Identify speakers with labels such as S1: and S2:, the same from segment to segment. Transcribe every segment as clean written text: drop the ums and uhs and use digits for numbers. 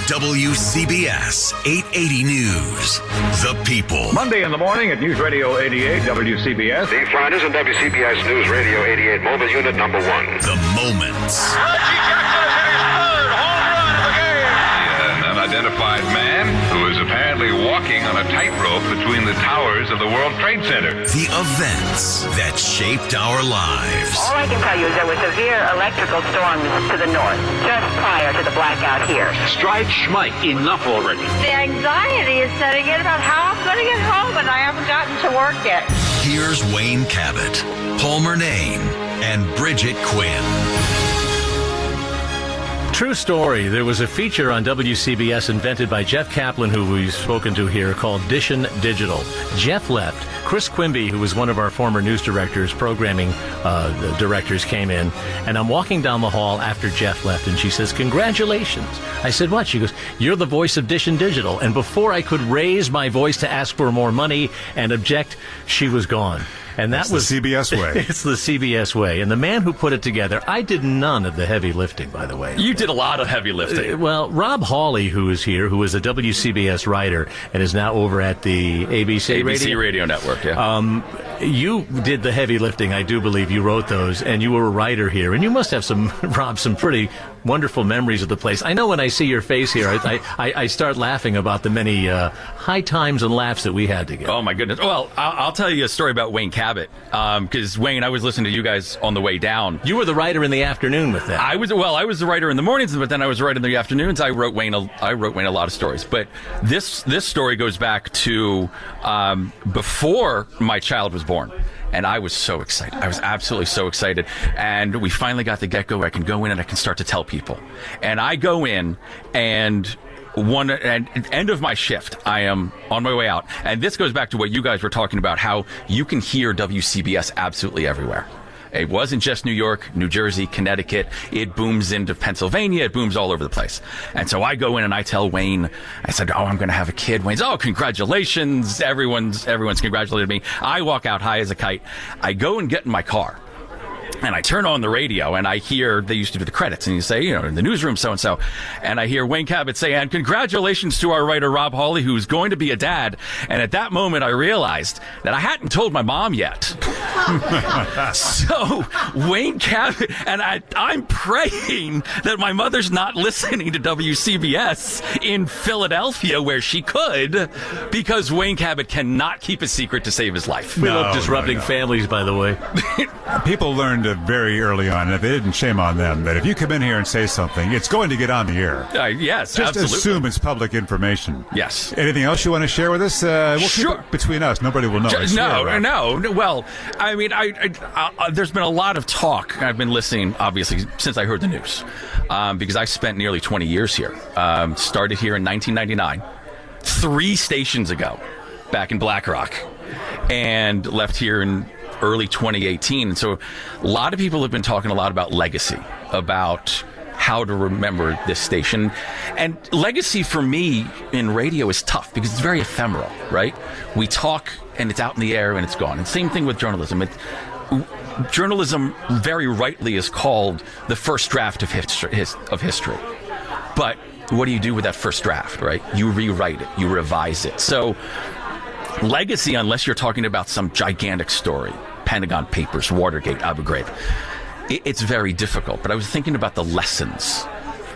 S1: WCBS 880 News. The People.
S2: Monday in the morning at News Radio 88 WCBS.
S3: Steve Flanders and WCBS News Radio 88 Mobile Unit number 1.
S1: The Moments.
S4: Reggie Jackson has hit his third home run of the game.
S5: An unidentified man who is apparently walking on a tightrope between the towers of the World Trade Center.
S1: The events that shaped our lives.
S6: All I can tell you is there were severe electrical storms to the north, just prior to the blackout here.
S7: Strike Schmike, enough already.
S8: The anxiety is setting in about how I'm going to get home, and I haven't gotten to work yet.
S1: Here's Wayne Cabot, Paul Murnane, and Bridget Quinn.
S9: True story. There was a feature on WCBS invented by Jeff Kaplan, who we've spoken to here, called Dishin' Digital. Jeff left. Chris Quimby, who was one of our former news directors, programming directors, came in. And I'm walking down the hall after Jeff left, and she says, "Congratulations." I said, "What?" She goes, "You're the voice of Dishin' Digital." And before I could raise my voice to ask for more money and object, she was gone. And that was
S10: the CBS way.
S9: It's the CBS way. And the man who put it together, I did none of the heavy lifting, by the way.
S11: You did a lot of heavy lifting.
S9: Well, Rob Hawley, who is here, who is a WCBS writer and is now over at the ABC
S11: Radio Network, yeah.
S9: You did the heavy lifting, I do believe. You wrote those, and you were a writer here. And you must have Rob, some pretty wonderful memories of the place. I know when I see your face here, I start laughing about the many high times and laughs that we had together.
S11: Oh, my goodness. Well, I'll tell you a story about Wayne Cabot. Because, Wayne, I was listening to you guys on the way down.
S9: You were the writer in the afternoon with that.
S11: I was the writer in the mornings, but then I was the writer in the afternoons. I wrote Wayne a lot of stories. But this story goes back to before my child was born. And I was so excited. I was absolutely so excited. And we finally got the get-go where I can go in and I can start to tell people. And I go in, and at the end of my shift, I am on my way out. And this goes back to what you guys were talking about, how you can hear WCBS absolutely everywhere. It wasn't just New York, New Jersey, Connecticut. It booms into Pennsylvania. It booms all over the place. And so I go in and I tell Wayne, I said, "Oh, I'm going to have a kid." Wayne's, "Oh, congratulations. Everyone's congratulated me." I walk out high as a kite. I go and get in my car. And I turn on the radio, and I hear, they used to do the credits, and you say, in the newsroom, so-and-so. And I hear Wayne Cabot say, "And congratulations to our writer, Rob Hawley, who's going to be a dad." And at that moment, I realized that I hadn't told my mom yet. So Wayne Cabot, and I'm praying that my mother's not listening to WCBS in Philadelphia, where she could, because Wayne Cabot cannot keep a secret to save his life.
S9: We love disrupting families, by the way.
S10: People learned very early on, and if they didn't, shame on them, that if you come in here and say something, it's going to get on the air.
S11: Yes,
S10: just
S11: absolutely.
S10: assume it's public information.
S11: Yes.
S10: Anything else you want to share with us? We'll
S11: sure.
S10: keep it between us. Nobody will know.
S11: No. Well, I mean, there's been a lot of talk. I've been listening, obviously, since I heard the news, because I spent nearly 20 years here. Started here in 1999, 3 stations ago, back in Black Rock, and left here in early 2018. And so a lot of people have been talking a lot about legacy, about how to remember this station. And legacy for me in radio is tough because it's very ephemeral, right? We talk and it's out in the air and it's gone. And same thing with journalism. Journalism very rightly is called the first draft of history. But what do you do with that first draft, right? You rewrite it, you revise it. So legacy, unless you're talking about some gigantic story, Pentagon Papers, Watergate, Abu Ghraib, it's very difficult. But I was thinking about the lessons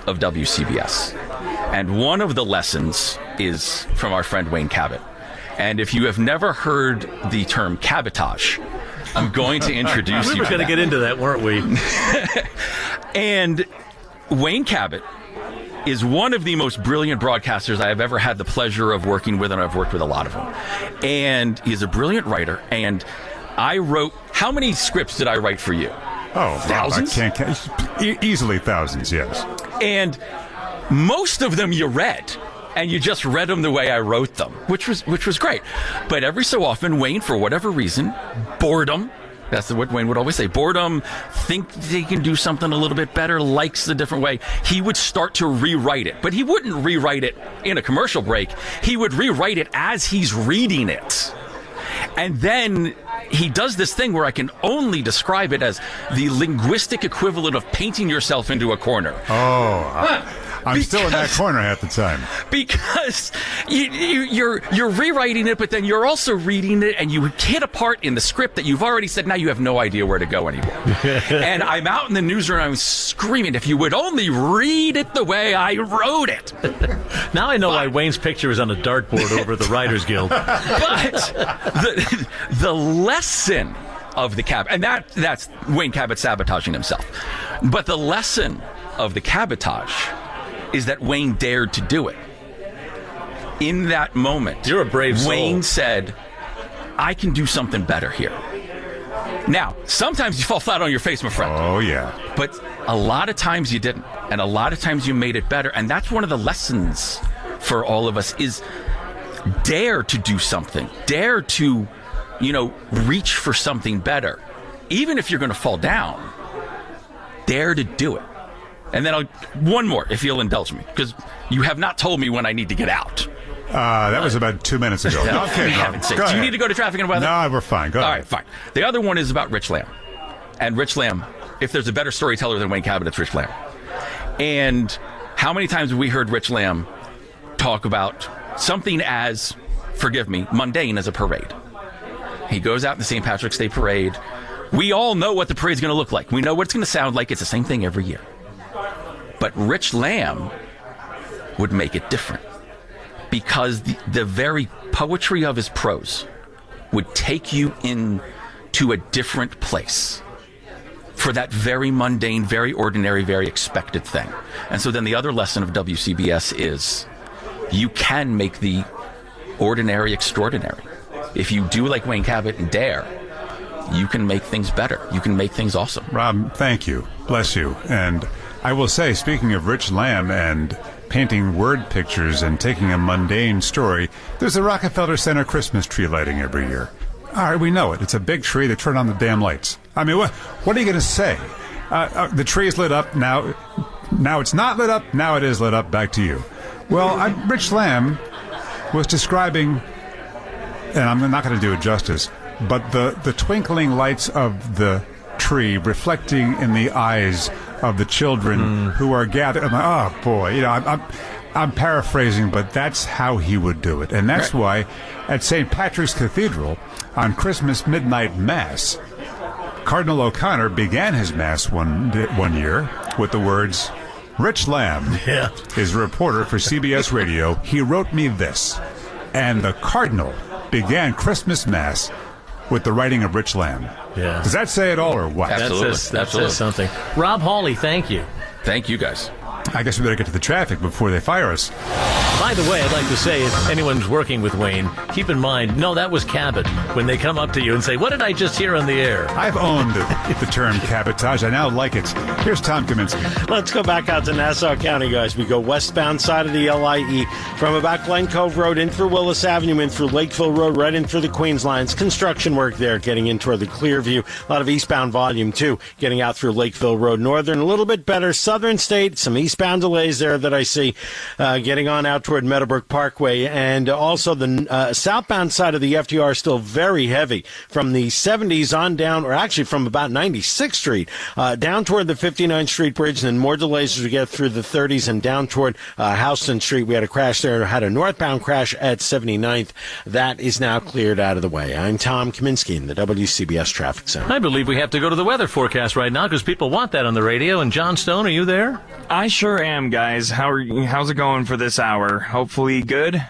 S11: of WCBS. And one of the lessons is from our friend Wayne Cabot. And if you have never heard the term cabotage, I'm going to introduce you to that.
S9: We were going to get into that, weren't we?
S11: And Wayne Cabot is one of the most brilliant broadcasters I have ever had the pleasure of working with, and I've worked with a lot of them. And he's a brilliant writer, and I wrote, how many scripts did I write for you?
S10: Oh,
S11: thousands?
S10: I can't count. Easily thousands, yes.
S11: And most of them you read, and you just read them the way I wrote them, which was great. But every so often, Wayne, for whatever reason, boredom, that's what Wayne would always say, boredom, think they can do something a little bit better, likes a different way, he would start to rewrite it. But he wouldn't rewrite it in a commercial break. He would rewrite it as he's reading it. And then he does this thing where I can only describe it as the linguistic equivalent of painting yourself into a corner.
S10: Oh, I'm still in that corner half the time.
S11: Because you're rewriting it, but then you're also reading it, and you hit a part in the script that you've already said. Now you have no idea where to go anymore. And I'm out in the newsroom, I'm screaming, if you would only read it the way I wrote it.
S9: Now I know why Wayne's picture is on a dartboard over the Writers Guild.
S11: But the lesson of the Cabot, and that's Wayne Cabot sabotaging himself. But the lesson of the cabotage is that Wayne dared to do it. In that moment,
S9: you're a brave soul.
S11: Wayne said, I can do something better here. Now, sometimes you fall flat on your face, my friend.
S10: Oh, yeah.
S11: But a lot of times you didn't. And a lot of times you made it better. And that's one of the lessons for all of us is dare to do something. Dare to, reach for something better. Even if you're going to fall down, dare to do it. And then one more, if you'll indulge me, because you have not told me when I need to get out.
S10: That was about 2 minutes ago. Okay,
S11: do you need to go to traffic and weather?
S10: No, we're fine. Go ahead.
S11: All right, fine. The other one is about Rich Lamb. And Rich Lamb, if there's a better storyteller than Wayne Cabot, it's Rich Lamb. And how many times have we heard Rich Lamb talk about something as, forgive me, mundane as a parade? He goes out in the St. Patrick's Day parade. We all know what the parade's going to look like. We know what it's going to sound like. It's the same thing every year. But Rich Lamb would make it different because the very poetry of his prose would take you into a different place for that very mundane, very ordinary, very expected thing. And so then the other lesson of WCBS is you can make the ordinary extraordinary. If you do like Wayne Cabot and dare, you can make things better. You can make things awesome.
S10: Rob, thank you. Bless you. And I will say, speaking of Rich Lamb and painting word pictures and taking a mundane story, there's a Rockefeller Center Christmas tree lighting every year. All right, we know it. It's a big tree. They turn on the damn lights. I mean, what are you going to say? The tree is lit up now. Now it's not lit up. Now it is lit up. Back to you. Well, Rich Lamb was describing, and I'm not going to do it justice, but the twinkling lights of the tree reflecting in the eyes of the children who are gathered. I'm like, oh boy, I'm paraphrasing, but that's how he would do it. And that's why at St. Patrick's Cathedral on Christmas midnight mass, Cardinal O'Connor began his mass one year with the words, Rich Lamb is a reporter for CBS Radio. He wrote me this. And the Cardinal began Christmas mass with the writing of Rich Lamb.
S9: Yeah.
S10: Does that say it all or what?
S11: Absolutely.
S9: That says something. Rob Hawley, thank you.
S11: Thank you, guys.
S10: I guess we better get to the traffic before they fire us.
S9: By the way, I'd like to say, if anyone's working with Wayne, keep in mind, no, that was Cabot. When they come up to you and say, what did I just hear on the air?
S10: I've owned the term cabotage. I now like it. Here's Tom Kaminsky.
S12: Let's go back out to Nassau County, guys. We go westbound side of the LIE from about Glen Cove Road in through Willis Avenue, in through Lakeville Road, right in through the Queens lines. Construction work there, getting in toward the Clearview. A lot of eastbound volume, too, getting out through Lakeville Road. Northern, a little bit better. Southern State, some eastbound delays there that I see getting on out toward Meadowbrook Parkway. And also the southbound side of the FDR still very heavy from the 70s on down, or actually from about 96th Street down toward the 59th Street Bridge, and then more delays as we get through the 30s and down toward Houston Street. We had a crash there, had a northbound crash at 79th. That is now cleared out of the way. I'm Tom Kaminsky in the WCBS Traffic Center.
S9: I believe we have to go to the weather forecast right now because people want that on the radio. And John Stone, are you there?
S13: I sure am, guys. How's it going for this hour? Hopefully good?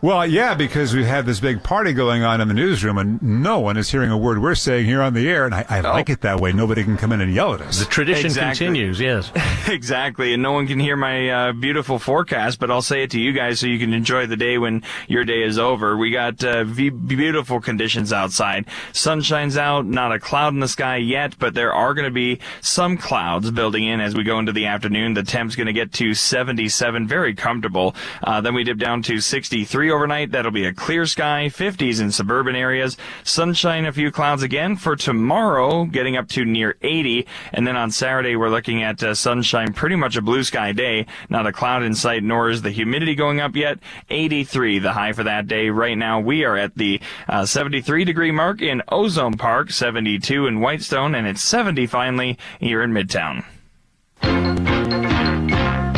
S10: Well, yeah, because we have this big party going on in the newsroom, and no one is hearing a word we're saying here on the air, and I like it that way. Nobody can come in and yell at us.
S9: The tradition continues, yes.
S13: Exactly, and no one can hear my beautiful forecast, but I'll say it to you guys so you can enjoy the day when your day is over. We got beautiful conditions outside. Sunshine's out, not a cloud in the sky yet, but there are going to be some clouds building in as we go into the afternoon. The temp's going to get to 77, very comfortable. Then we dip down to 63 overnight. That'll be a clear sky, 50s in suburban areas. Sunshine, a few clouds again for tomorrow, getting up to near 80. And then on Saturday, we're looking at sunshine, pretty much a blue sky day. Not a cloud in sight, nor is the humidity going up yet. 83, the high for that day. Right now, we are at the 73-degree mark in Ozone Park, 72 in Whitestone, and it's 70 finally here in Midtown.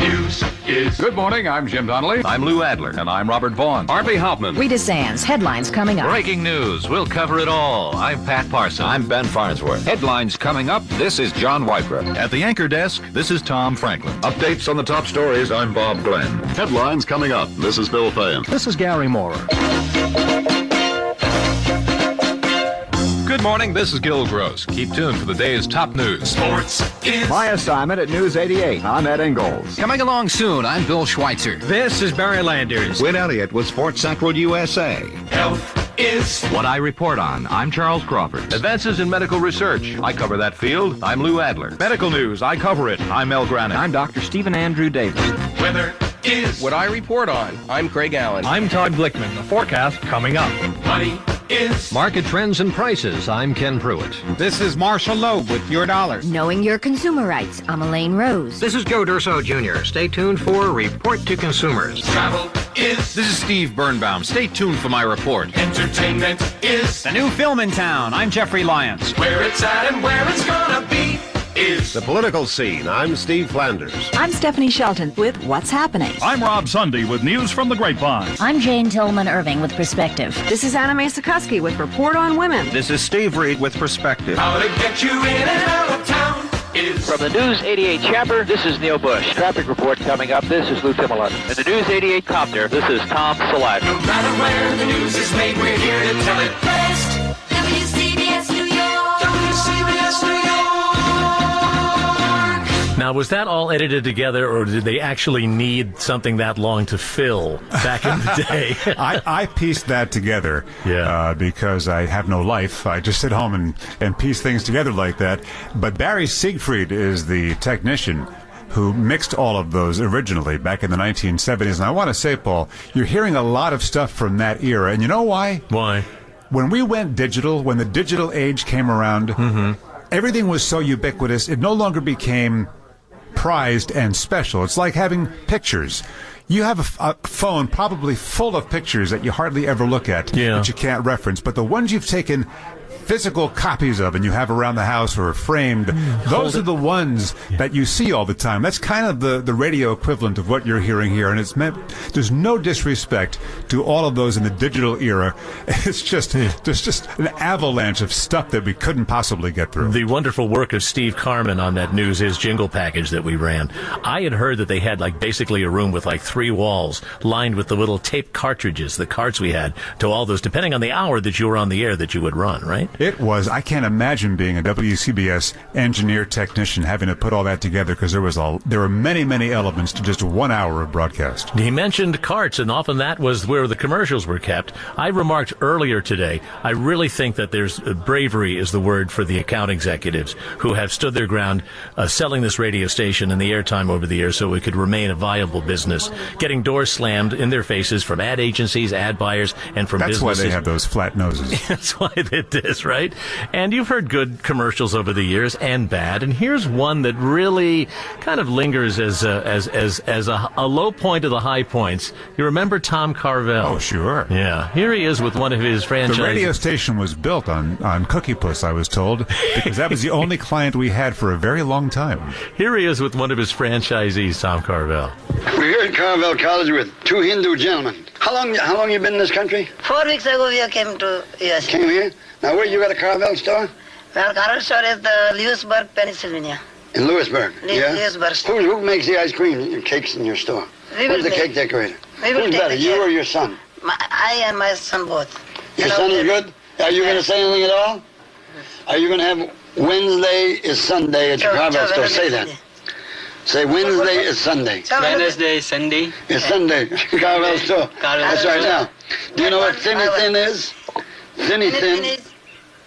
S3: News
S2: is. Good morning, I'm Jim Donnelly.
S5: I'm Lou Adler.
S2: And I'm Robert Vaughn.
S5: Harvey Hoffman.
S14: Rita Sands. Headlines coming up.
S5: Breaking news. We'll cover it all. I'm Pat Parson.
S15: I'm Ben Farnsworth.
S16: Headlines coming up. This is John Wycroft.
S1: At the anchor desk, this is Tom Franklin.
S17: Updates on the top stories. I'm Bob Glenn.
S18: Headlines coming up. This is Bill Thayen.
S19: This is Gary Moore.
S5: Good morning, this is Gil Gross. Keep tuned for the day's top news.
S1: Sports is
S20: my assignment at News 88. I'm Ed Ingalls.
S21: Coming along soon, I'm Bill Schweitzer.
S7: This is Barry Landers.
S22: Win Elliott with Sports Central USA.
S1: Health is
S22: what I report on. I'm Charles Crawford.
S5: Advances in medical research. I cover that field. I'm Lou Adler. Medical news. I cover it. I'm Mel Granite.
S23: I'm Dr. Stephen Andrew Davis.
S1: Weather is
S24: what I report on. I'm Craig Allen.
S25: I'm Todd Glickman. The forecast coming up.
S1: Money is
S26: market trends and prices. I'm Ken Pruitt.
S27: This is Marshall Loeb with Your Dollars.
S28: Knowing your consumer rights. I'm Elaine Rose.
S26: This is Joe Durso Jr. Stay tuned for Report to Consumers.
S1: Travel is.
S29: This is Steve Birnbaum. Stay tuned for my report.
S1: Entertainment is
S27: the new film in town. I'm Jeffrey Lyons.
S1: Where it's at and where it's gonna be is
S22: the political scene. I'm Steve Flanders.
S14: I'm Stephanie Shelton with What's Happening.
S30: I'm Rob Sunday with news from the grapevine.
S31: I'm Jane Tillman Irving with Perspective.
S32: This is Anna Mae Sikorsky with Report on Women.
S33: This is Steve Reed with Perspective.
S1: How to get you in and out of town is
S7: from the News 88 Chopper. This is Neil Bush. Traffic report coming up. This is Lou Timmerlund. In the News 88 Copter, this is Tom Selak.
S1: No matter where the news is made, we're here to tell it best. WCBS New York. WCBS New York.
S9: Now, was that all edited together, or did they actually need something that long to fill back in the day?
S10: I pieced that together because I have no life. I just sit home and piece things together like that. But Barry Siegfried is the technician who mixed all of those originally back in the 1970s. And I want to say, Paul, you're hearing a lot of stuff from that era. And you know why?
S9: Why?
S10: When we went digital, when the digital age came around, everything was so ubiquitous, it no longer became prized and special. It's like having pictures. You have a phone probably full of pictures that you hardly ever look at, that you can't reference, but the ones you've taken physical copies of and you have around the house or framed, those are the ones that you see all the time. That's kind of the radio equivalent of what you're hearing here, and it's meant, there's no disrespect to all of those in the digital era. It's just, there's just an avalanche of stuff that we couldn't possibly get through.
S9: The wonderful work of Steve Carman on that News Is jingle package that we ran. I had heard that they had like basically a room with like 3 walls lined with the little tape cartridges, the carts we had, to all those, depending on the hour that you were on the air, that you would run, right?
S10: It was. I can't imagine being a WCBS engineer technician having to put all that together, because there were many, many elements to just 1 hour of broadcast.
S9: He mentioned carts, and often that was where the commercials were kept. I remarked earlier today, I really think that there's bravery is the word for the account executives who have stood their ground selling this radio station and the airtime over the air so it could remain a viable business, getting doors slammed in their faces from ad agencies, ad buyers, and from businesses.
S10: That's why they have those flat noses.
S9: That's why they did this, right? And you've heard good commercials over the years and bad. And here's one that really kind of lingers as a low point of the high points. You remember Tom Carvel?
S10: Oh, sure.
S9: Yeah. Here he is with one of his franchises.
S10: The radio station was built on Cookie Puss, I was told, because that was the only client we had for a very long time.
S9: Here he is with one of his franchisees, Tom Carvel.
S34: We're here at Carvel College with 2 Hindu gentlemen. How long you been in this country?
S35: 4 weeks ago we came to US.
S34: Came here? Now, where you got a Carvel store?
S35: Well, Carvel store is the Lewisburg, Pennsylvania.
S34: In Lewisburg?
S35: Lewisburg.
S34: Who makes the ice cream and cakes in your store? Who's the cake decorator? Who's better, you or your son?
S35: I and my son both.
S34: Your son is good? Are you going to say anything at all? Are you going to have Wednesday is Sunday at your Carvel store? Say that. Say Wednesday is Sunday.
S35: Wednesday is Sunday.
S34: It's Sunday. Carvel store. That's right. Now, do you know what Thinny Thin is? Thinny Thin,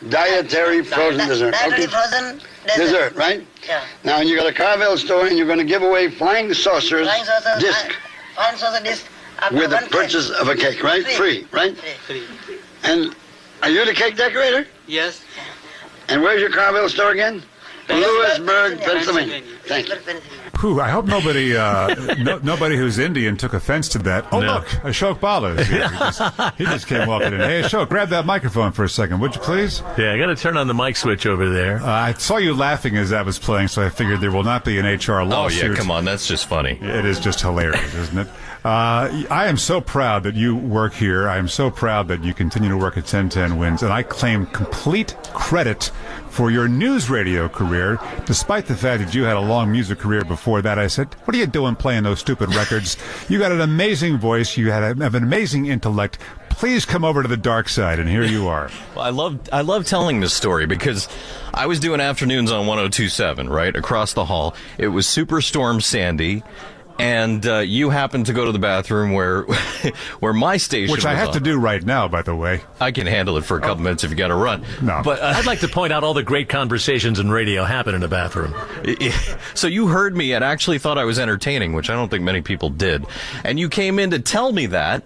S34: dietary frozen dessert.
S35: Dietary frozen
S34: dessert, right?
S35: Yeah.
S34: Now, you got a Carvel store, and you're going to give away flying saucers disc.
S35: Flying saucer disc.
S34: With the purchase of a cake, right? Free, right?
S35: Free.
S34: And are you the cake decorator?
S35: Yes.
S34: And where's your Carvel store again? Lewisburg, Pennsylvania. Thank you.
S10: Whew, I hope nobody nobody who's Indian took offense to that. Oh,
S9: No.
S10: look, Ashok Bala is here. He just came walking in. Hey, Ashok, grab that microphone for a second, would you please?
S9: Yeah, I got to turn on the mic switch over there.
S10: I saw you laughing as that was playing, so I figured there will not be an HR lawsuit.
S2: Oh, yeah, come on, that's just funny.
S10: It is just hilarious, isn't it? I am so proud that you work here. I am so proud that you continue to work at 1010 Wins, and I claim complete credit for your news radio career, despite the fact that you had a long music career before that. I said, what are you doing playing those stupid records? You got an amazing voice. You have an amazing intellect. Please come over to the dark side, and here you are.
S2: Well, I love telling this story because I was doing afternoons on 102.7, right, across the hall. It was Superstorm Sandy. And you happened to go to the bathroom where my station
S10: Which I
S2: was
S10: have
S2: on.
S10: to do right now, by the way.
S2: I can handle it for a couple minutes if you got to run.
S10: No.
S2: But
S9: I'd like to point out all the great conversations in radio happen in the bathroom.
S2: So you heard me and actually thought I was entertaining, which I don't think many people did. And you came in to tell me that,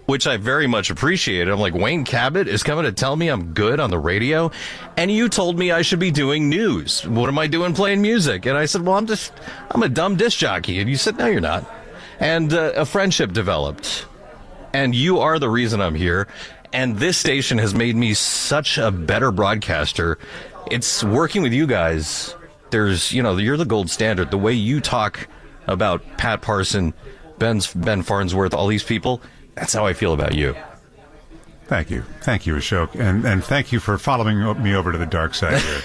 S2: which I very much appreciated. I'm like, Wayne Cabot is coming to tell me I'm good on the radio? And you told me I should be doing news. What am I doing playing music? And I said, well, I'm a dumb disc jockey. And you said, no, you're not. And a friendship developed. And you are the reason I'm here. And this station has made me such a better broadcaster. It's working with you guys. You're the gold standard. The way you talk about Pat Parson, Ben Farnsworth, all these people, that's how I feel about you.
S10: Thank you, Ashok, and thank you for following me over to the dark side here.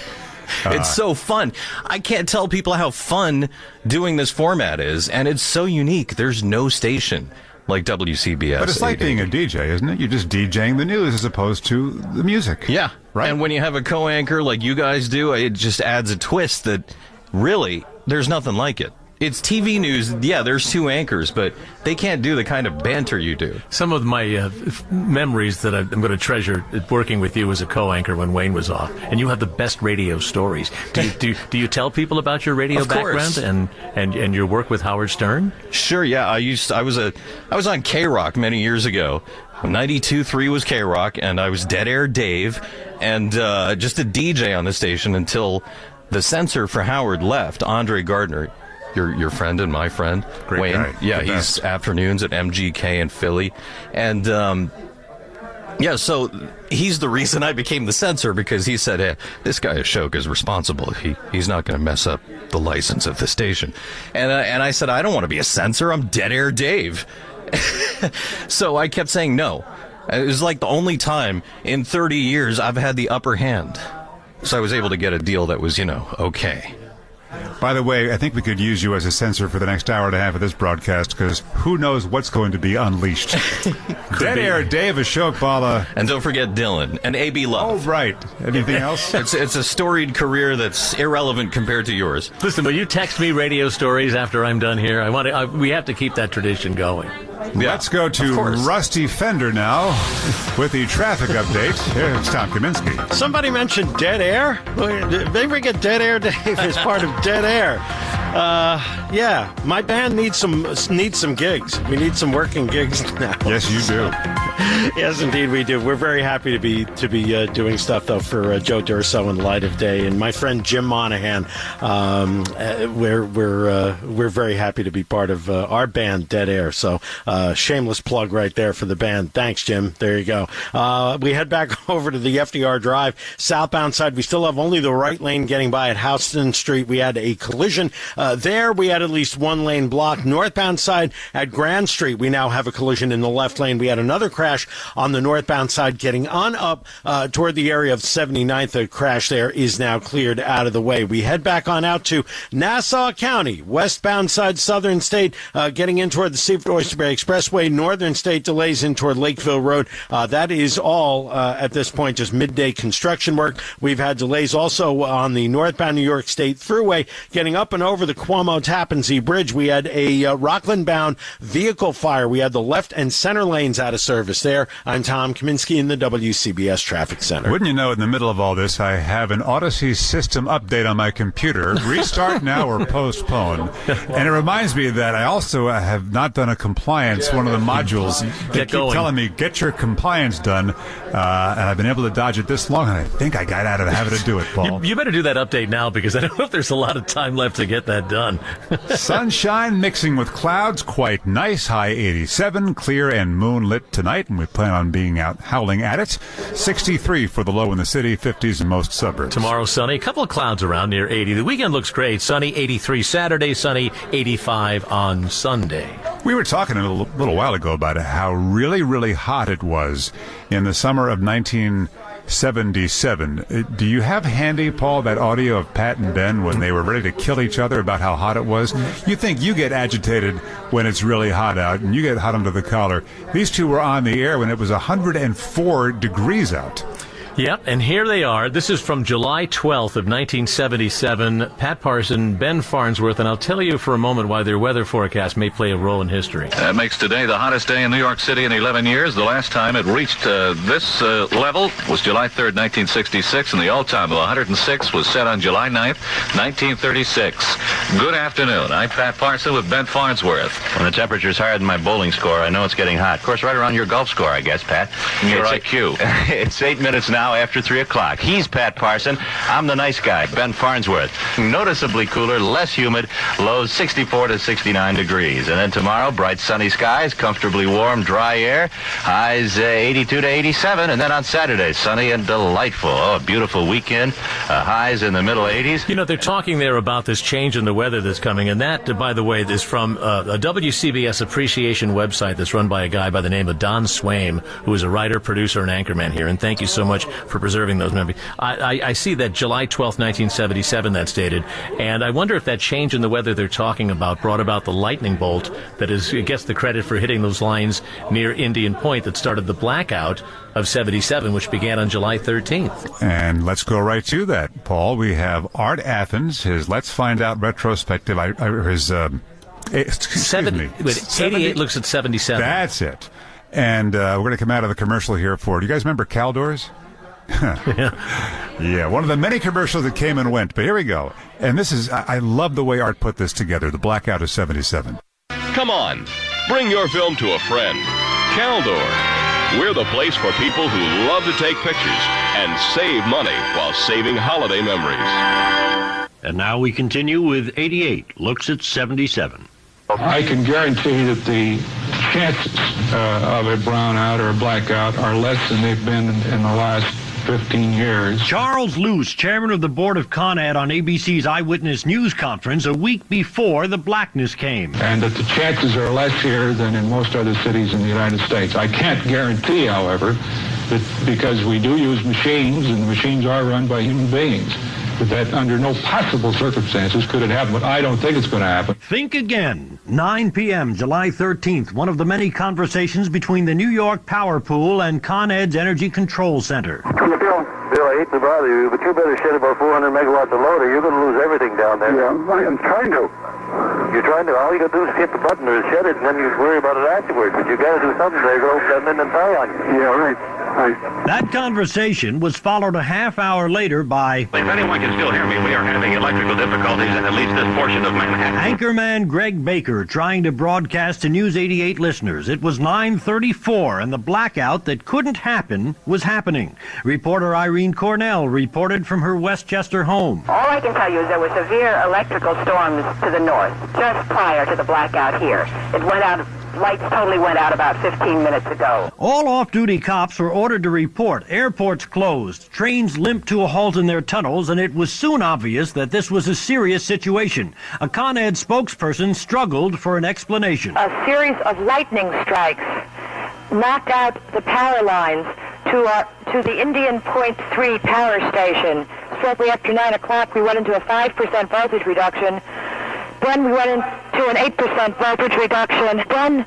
S2: It's so fun. I can't tell people how fun doing this format is, and it's so unique. There's no station like WCBS.
S10: But it's like being a DJ, isn't it? You're just DJing the news as opposed to the music.
S2: Yeah,
S10: right.
S2: And when you have a co-anchor like you guys do, it just adds a twist that really there's nothing like it. It's TV news. Yeah, there's two anchors, but they can't do the kind of banter you do.
S9: Some of my memories that I'm going to treasure working with you as a co-anchor when Wayne was off, and you have the best radio stories. Do you tell people about your radio background and your work with Howard Stern?
S2: Sure. Yeah, I was on K-Rock many years ago. 92.3 was K-Rock, and I was Dead Air Dave, and just a DJ on the station until the censor for Howard left, Andre Gardner. Your friend and my friend,
S10: Great
S2: Wayne.
S10: guy.
S2: Yeah, he's afternoons at MGK in Philly. And, so he's the reason I became the censor, because he said, hey, this guy Ashok is responsible. He's not going to mess up the license of the station. And I said, I don't want to be a censor. I'm Dead Air Dave. So I kept saying no. It was like the only time in 30 years I've had the upper hand. So I was able to get a deal that was, okay.
S10: By the way, I think we could use you as a censor for the next hour and a half of this broadcast, because who knows what's going to be unleashed. Dead Air Dave, Ashok Bala.
S2: And don't forget Dylan and A.B. Love.
S10: Oh, right. Anything else?
S2: It's a storied career that's irrelevant compared to yours.
S9: Listen, will you text me radio stories after I'm done here? We have to keep that tradition going.
S10: Yeah, let's go to Rusty Fender now with the traffic update. Here's Tom Kaminsky.
S3: Somebody mentioned Dead Air. Did they ever get Dead Air Dave as part of Dead Air? Yeah, my band needs some gigs. We need some working gigs now.
S10: Yes, you do.
S3: Yes, indeed, we do. We're very happy to be doing stuff though for Joe Durso and Light of Day and my friend Jim Monahan. We're very happy to be part of our band Dead Air. So shameless plug right there for the band. Thanks, Jim. There you go. We head back over to the FDR Drive southbound side. We still have only the right lane getting by at Houston Street. We had a collision there. We had at least one lane blocked. Northbound side at Grand Street, we now have a collision in the left lane. We had another crash on the northbound side getting on up toward the area of 79th. The crash there is now cleared out of the way. We head back on out to Nassau County, westbound side Southern State, getting in toward the Seaford Oyster Bay Expressway. Northern State delays in toward Lakeville Road. That is all at this point, just midday construction work. We've had delays also on the northbound New York State Thruway, getting up and over the Cuomo-Tappan Zee Bridge. We had a Rockland-bound vehicle fire. We had the left and center lanes out of service. service there. I'm Tom Kaminsky in the WCBS Traffic Center.
S10: Wouldn't you know, in the middle of all this, I have an Odyssey system update on my computer. Restart now or postpone. And it reminds me that I also have not done a compliance, one of the modules. They keep telling me, get your compliance done. And I've been able to dodge it this long, and I think I got out of the habit to do it, Paul.
S9: You better do that update now, because I don't know if there's a lot of time left to get that done.
S10: Sunshine mixing with clouds, quite nice. High 87, clear and moonlit tonight, and we plan on being out howling at it. 63 for the low in the city, 50s in most suburbs.
S9: Tomorrow, sunny. A couple of clouds around near 80. The weekend looks great. Sunny, 83 Saturday, sunny, 85 on Sunday.
S10: We were talking a little while ago about how really, really hot it was in the summer of 1977. Do you have handy, Paul, that audio of Pat and Ben when they were ready to kill each other about how hot it was? You think you get agitated when it's really hot out, and you get hot under the collar. These two were on the air when it was 104 degrees out.
S9: Yep, and here they are. This is from July 12th of 1977. Pat Parson, Ben Farnsworth, and I'll tell you for a moment why their weather forecast may play a role in history.
S29: That makes today the hottest day in New York City in 11 years. The last time it reached this level was July 3rd, 1966, and the all-time of 106 was set on July 9th, 1936. Good afternoon. I'm Pat Parson with Ben Farnsworth.
S4: When the temperature's higher than my bowling score, I know it's getting hot. Of course, right around your golf score, I guess, Pat.
S29: Your IQ.
S4: It's 8 minutes now after 3 o'clock. He's Pat Parson. I'm the nice guy, Ben Farnsworth. Noticeably cooler, less humid, lows 64 to 69 degrees. And then tomorrow, bright sunny skies, comfortably warm, dry air, highs 82 to 87. And then on Saturday, sunny and delightful. Oh, a beautiful weekend, highs in the middle 80s.
S9: You know, they're talking there about this change in the weather that's coming, and that, by the way, is from a WCBS appreciation website that's run by a guy by the name of Don Swaim, who is a writer, producer, and anchorman here. And thank you so much for preserving those memories. I see that July 12th, 1977, that's dated, and I wonder if that change in the weather they're talking about brought about the lightning bolt that gets the credit for hitting those lines near Indian Point that started the blackout of 77, which began on July 13th.
S10: And let's go right to that, Paul. We have Art Athens, his Let's Find Out retrospective, excuse me.
S9: 88 looks at 77.
S10: That's it. And we're going to come out of the commercial here for, do you guys remember Caldors? Yeah, one of the many commercials that came and went, but here we go. And this is, I love the way Art put this together, the blackout of 77.
S5: Come on, bring your film to a friend. Caldor, we're the place for people who love to take pictures and save money while saving holiday memories.
S26: And now we continue with 88, looks at 77.
S6: I can guarantee that the chances of a brownout or a blackout are less than they've been in the last 15 years.
S27: Charles Luce, chairman of the board of Con Ed on ABC's Eyewitness News Conference a week before the blackness came.
S6: And that the chances are less here than in most other cities in the United States. I can't guarantee, however, that because we do use machines, and the machines are run by human beings, that under no possible circumstances could it happen, but I don't think it's going to happen.
S27: Think again. 9 p.m., July 13th, one of the many conversations between the New York Power Pool and Con Ed's Energy Control Center.
S8: Bill, I hate to bother you, but you better shed about 400 megawatts of load or you're going to lose everything down there.
S6: Yeah, I'm trying to.
S8: You're trying to? All you got to do is hit the button or shed it, and then you worry about it afterwards. But you got to do something. They're going to come in and tie on you.
S6: Yeah, right.
S27: That conversation was followed a half hour later by...
S4: If anyone can still hear me, we are having electrical difficulties in at least this portion of Manhattan.
S27: Anchorman Greg Baker trying to broadcast to News 88 listeners. It was 9:34, and the blackout that couldn't happen was happening. Reporter Irene Cornell reported from her Westchester home.
S11: All I can tell you is there were severe electrical storms to the north, just prior to the blackout here. It went out... Lights totally went out about 15 minutes ago.
S27: All off-duty cops were ordered to report. Airports closed. Trains limped to a halt in their tunnels, and it was soon obvious that this was a serious situation. A Con Ed spokesperson struggled for an explanation.
S11: A series of lightning strikes knocked out the power lines to the Indian Point 3 power station. Shortly after 9 o'clock, we went into a 5% voltage reduction. Then we went into an 8% voltage reduction. Then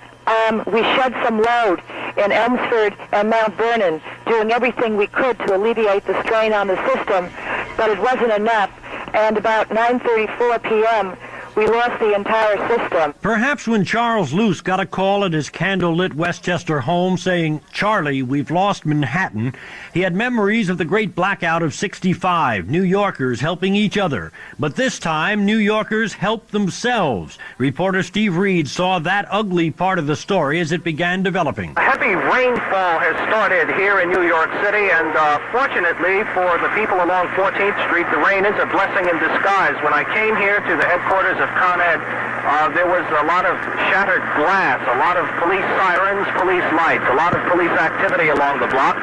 S11: we shed some load in Elmsford and Mount Vernon, doing everything we could to alleviate the strain on the system, but it wasn't enough. And about 9:34 p.m., we lost the entire system.
S27: Perhaps when Charles Luce got a call at his candlelit Westchester home saying, "Charlie, we've lost Manhattan," he had memories of the great blackout of '65, New Yorkers helping each other. But this time, New Yorkers helped themselves. Reporter Steve Reed saw that ugly part of the story as it began developing.
S12: A heavy rainfall has started here in New York City, and fortunately for the people along 14th Street, the rain is a blessing in disguise. When I came here to the headquarters of Con Ed, there was a lot of shattered glass, a lot of police sirens, police lights, a lot of police activity along the block.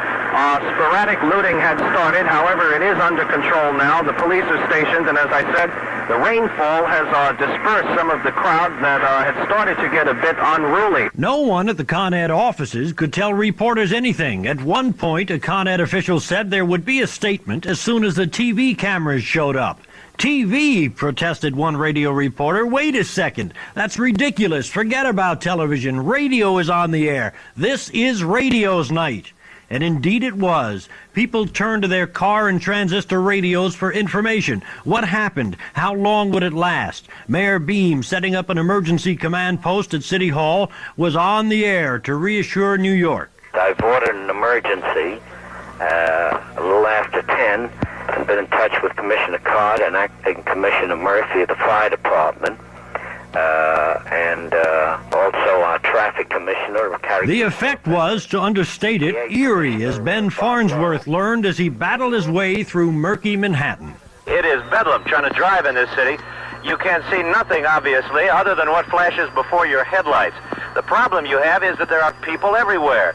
S12: Sporadic looting had started. However, it is under control now. The police are stationed, and as I said, the rainfall has dispersed some of the crowd that had started to get a bit unruly.
S27: No one at the Con Ed offices could tell reporters anything. At one point, a Con Ed official said there would be a statement as soon as the TV cameras showed up. TV, protested one radio reporter. Wait a second. That's ridiculous. Forget about television. Radio is on the air. This is radio's night. And indeed it was. People turned to their car and transistor radios for information. What happened? How long would it last? Mayor Beam, setting up an emergency command post at City Hall, was on the air to reassure New York.
S13: I've ordered an emergency a little after 10 and been in touch with Commissioner Codd and Acting Commissioner Murphy of the Fire Department. And also our traffic commissioner.
S27: The effect was, to understate it, eerie, as Ben Farnsworth learned as he battled his way through murky Manhattan.
S12: It is bedlam trying to drive in this city. You can see nothing, obviously, other than what flashes before your headlights. The problem you have is that there are people everywhere.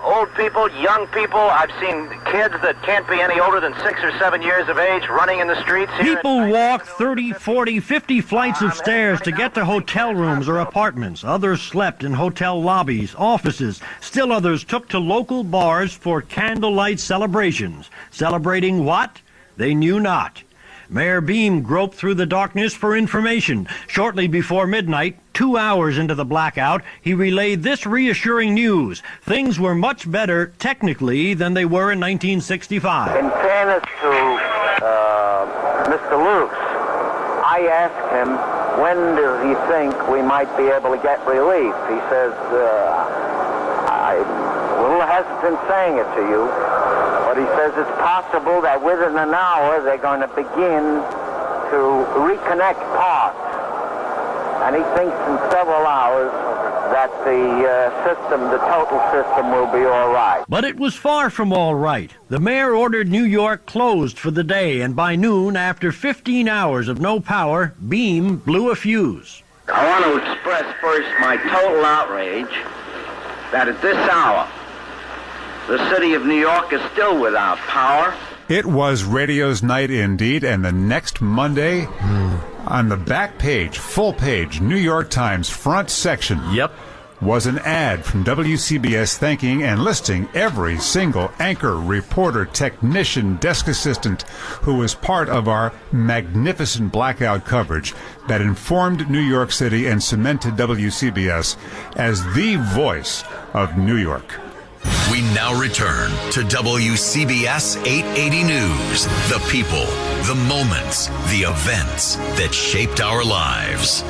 S12: Old people, young people. I've seen kids that can't be any older than 6 or 7 years of age running in the streets.
S27: People walk 30, 40, 50 flights of stairs to get to hotel rooms or apartments. Others slept in hotel lobbies, offices. Still others took to local bars for candlelight celebrations. Celebrating what? They knew not. Mayor Beam groped through the darkness for information. Shortly before midnight, 2 hours into the blackout, he relayed this reassuring news. Things were much better, technically, than they were in 1965.
S12: In fairness to Mr. Luce, I asked him, when does he think we might be able to get relief? He says, I'm a little hesitant saying it to you, but he says it's possible that within an hour they're going to begin to reconnect parts. And he thinks in several hours that the total system will be all right.
S27: But it was far from all right. The mayor ordered New York closed for the day, and by noon, after 15 hours of no power, Beam blew a fuse.
S12: I want to express first my total outrage that at this hour, the city of New York is still without power.
S10: It was radio's night indeed, and the next Monday, on the back page, full page, New York Times front section, was an ad from WCBS thanking and listing every single anchor, reporter, technician, desk assistant who was part of our magnificent blackout coverage that informed New York City and cemented WCBS as the voice of New York.
S14: We now return to WCBS 880 News. The people, the moments, the events that shaped our lives.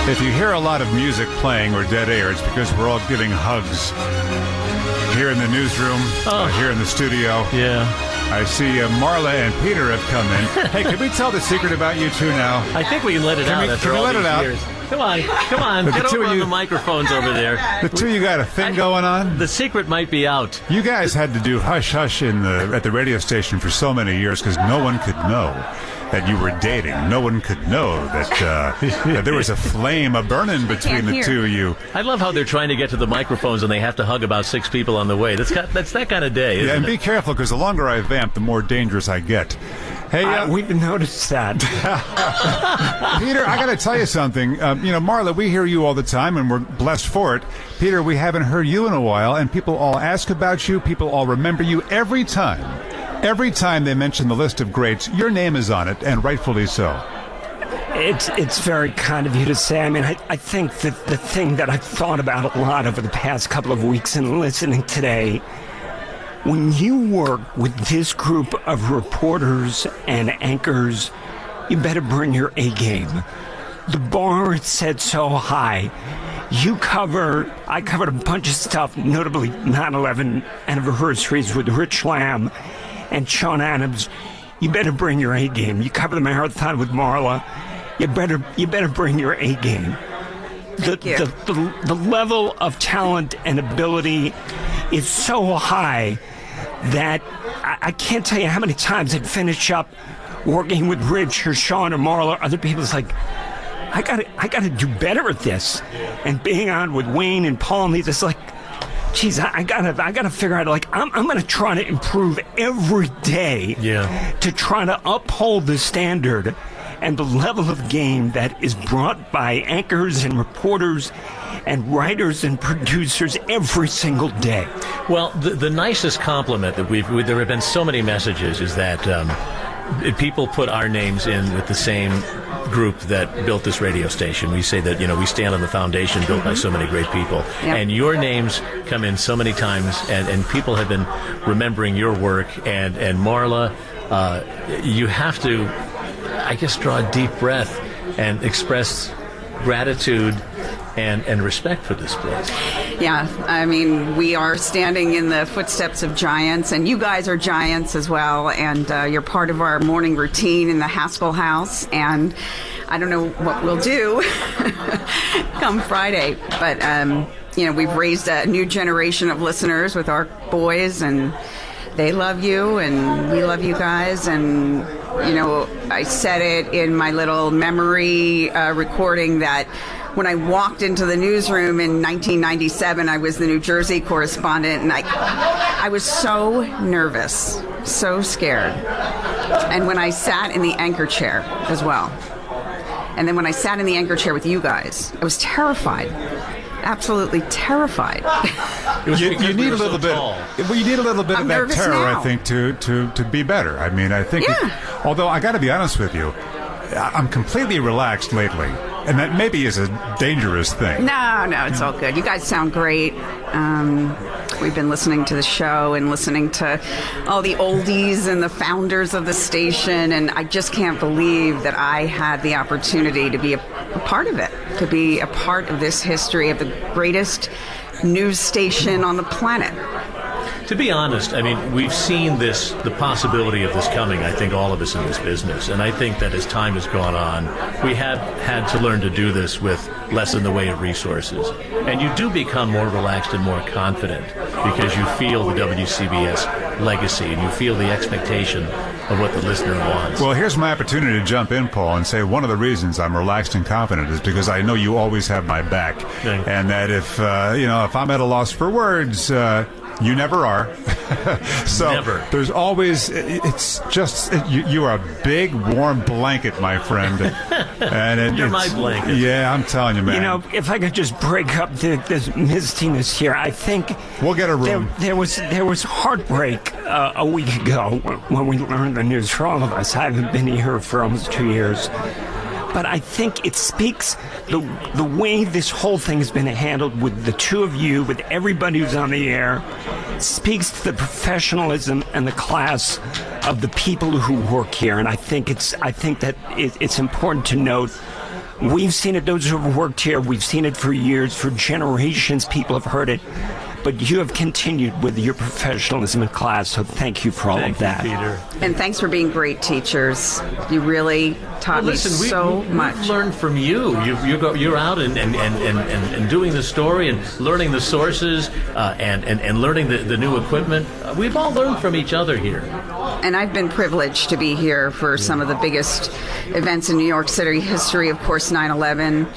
S10: If you hear a lot of music playing or dead air, it's because we're all giving hugs. Here in the newsroom, here in the studio.
S9: Yeah.
S10: I see Marla and Peter have come in. Hey, can we tell the secret about you two now?
S9: I think we can let it out after all these years. Come on. Get over on the microphones over there.
S10: The two of you got a thing going on?
S9: The secret might be out.
S10: You guys had to do hush-hush at the radio station for so many years because no one could know that you were dating. No one could know that there was a flame a-burning between the two of you.
S9: I love how they're trying to get to the microphones and they have to hug about 6 people on the way. That's that kind of day, isn't
S10: and
S9: it?
S10: Be careful because the longer I vamp, the more dangerous I get. Hey,
S15: we've noticed that.
S10: Peter, I got to tell you something. Marla, we hear you all the time, and we're blessed for it. Peter, we haven't heard you in a while, and people all ask about you. People all remember you every time. Every time they mention the list of greats, your name is on it, and rightfully so.
S15: It's very kind of you to say. I mean, I think that the thing that I've thought about a lot over the past couple of weeks and listening today when you work with this group of reporters and anchors, you better bring your A game. The bar is set so high. I covered a bunch of stuff, notably 9/11 anniversaries with Rich Lamb and Sean Adams. You better bring your A game. You cover the marathon with Marla. You better bring your A game. The level of talent and ability is so high that I can't tell you how many times I'd finish up working with Rich or Sean or Marla or other people. It's like, I gotta do better at this. And being on with Wayne and Paul and these, it's like, geez, I gotta figure out, like, I'm gonna try to improve every day to try to uphold the standard and the level of game that is brought by anchors and reporters and writers and producers every single day.
S9: Well, the nicest compliment that there have been so many messages is that people put our names in with the same group that built this radio station. We say that, we stand on the foundation built by so many great people. Yep. And your names come in so many times, and people have been remembering your work. And Marla, you have to, I guess, draw a deep breath and express gratitude and respect for this place.
S16: Yeah, I mean, we are standing in the footsteps of giants, and you guys are giants as well, and you're part of our morning routine in the Haskell House, and I don't know what we'll do come Friday, but, we've raised a new generation of listeners with our boys, and they love you, and we love you guys, and, I said it in my little memory recording that when I walked into the newsroom in 1997, I was the New Jersey correspondent, and I was so nervous, so scared. And when I sat in the anchor chair as well. And then when I sat in the anchor chair with you guys, I was terrified. Absolutely terrified.
S10: You need a little bit. Well, you need a little bit of that terror, now. I think, to be better. I mean, I think. Although I got to be honest with you, I'm completely relaxed lately, and that maybe is a dangerous thing.
S16: No, it's all good. You guys sound great. We've been listening to the show and listening to all the oldies and the founders of the station, and I just can't believe that I had the opportunity to be a part of it, to be a part of this history of the greatest news station on the planet.
S9: To be honest, I mean, we've seen the possibility of this coming, I think, all of us in this business. And I think that as time has gone on, we have had to learn to do this with less in the way of resources. And you do become more relaxed and more confident because you feel the WCBS legacy and you feel the expectation of what the listener wants.
S10: Well, here's my opportunity to jump in, Paul, and say one of the reasons I'm relaxed and confident is because I know you always have my back. And that if I'm at a loss for words, you never are. So
S9: never.
S10: There's always, it's just, you are a big warm blanket, my friend. And
S9: you're my blanket.
S10: Yeah, I'm telling you, man.
S15: If I could just break up this mistiness here, I think
S10: we'll get a room.
S15: There was heartbreak a week ago when we learned the news for all of us. I haven't been here for almost 2 years. But I think it speaks the way this whole thing has been handled with the two of you, with everybody who's on the air, speaks to the professionalism and the class of the people who work here. And I think that it's important to note. We've seen it, those who have worked here, we've seen it for years, for generations, people have heard it. But you have continued with your professionalism in class, so thank you for all of that.
S9: Thank you, Peter.
S16: And thanks for being great teachers. You really taught me so much.
S9: We've learned from you. You're out and doing the story and learning the sources and learning the new equipment. We've all learned from each other here.
S16: And I've been privileged to be here for some of the biggest events in New York City history, of course, 9/11.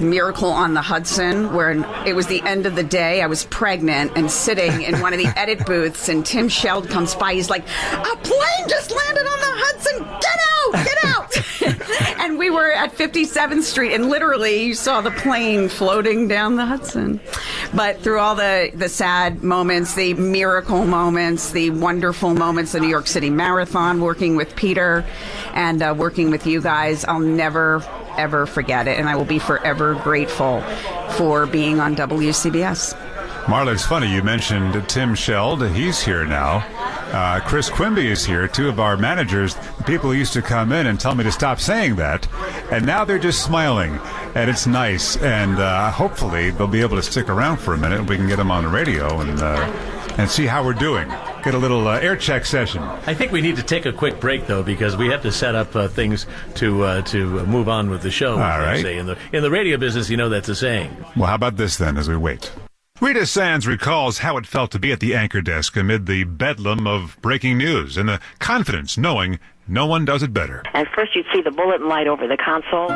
S16: Miracle on the Hudson, where it was the end of the day. I was pregnant and sitting in one of the edit booths, and Tim Sheld comes by. He's like, "A plane just landed on the Hudson! Get out! And we were at 57th Street, and literally you saw the plane floating down the Hudson. But through all the sad moments, the miracle moments, the wonderful moments, the New York City Marathon, working with Peter and working with you guys, I'll never ever forget it, and I will be forever grateful for being on WCBS.
S10: Marla, it's funny, you mentioned Tim Sheld. He's here now. Chris Quimby is here, two of our managers, the people who used to come in and tell me to stop saying that, and now they're just smiling, and it's nice, and hopefully they'll be able to stick around for a minute and we can get them on the radio and see how we're doing. Get a little air check session.
S9: I think we need to take a quick break, though, because we have to set up things to move on with the show.
S10: All right.
S9: Say. In the radio business, you know that's a saying.
S10: Well, how about this, then, as we wait? Rita Sands recalls how it felt to be at the anchor desk amid the bedlam of breaking news and the confidence knowing no one does it better.
S11: And first you'd see the bulletin light over the console.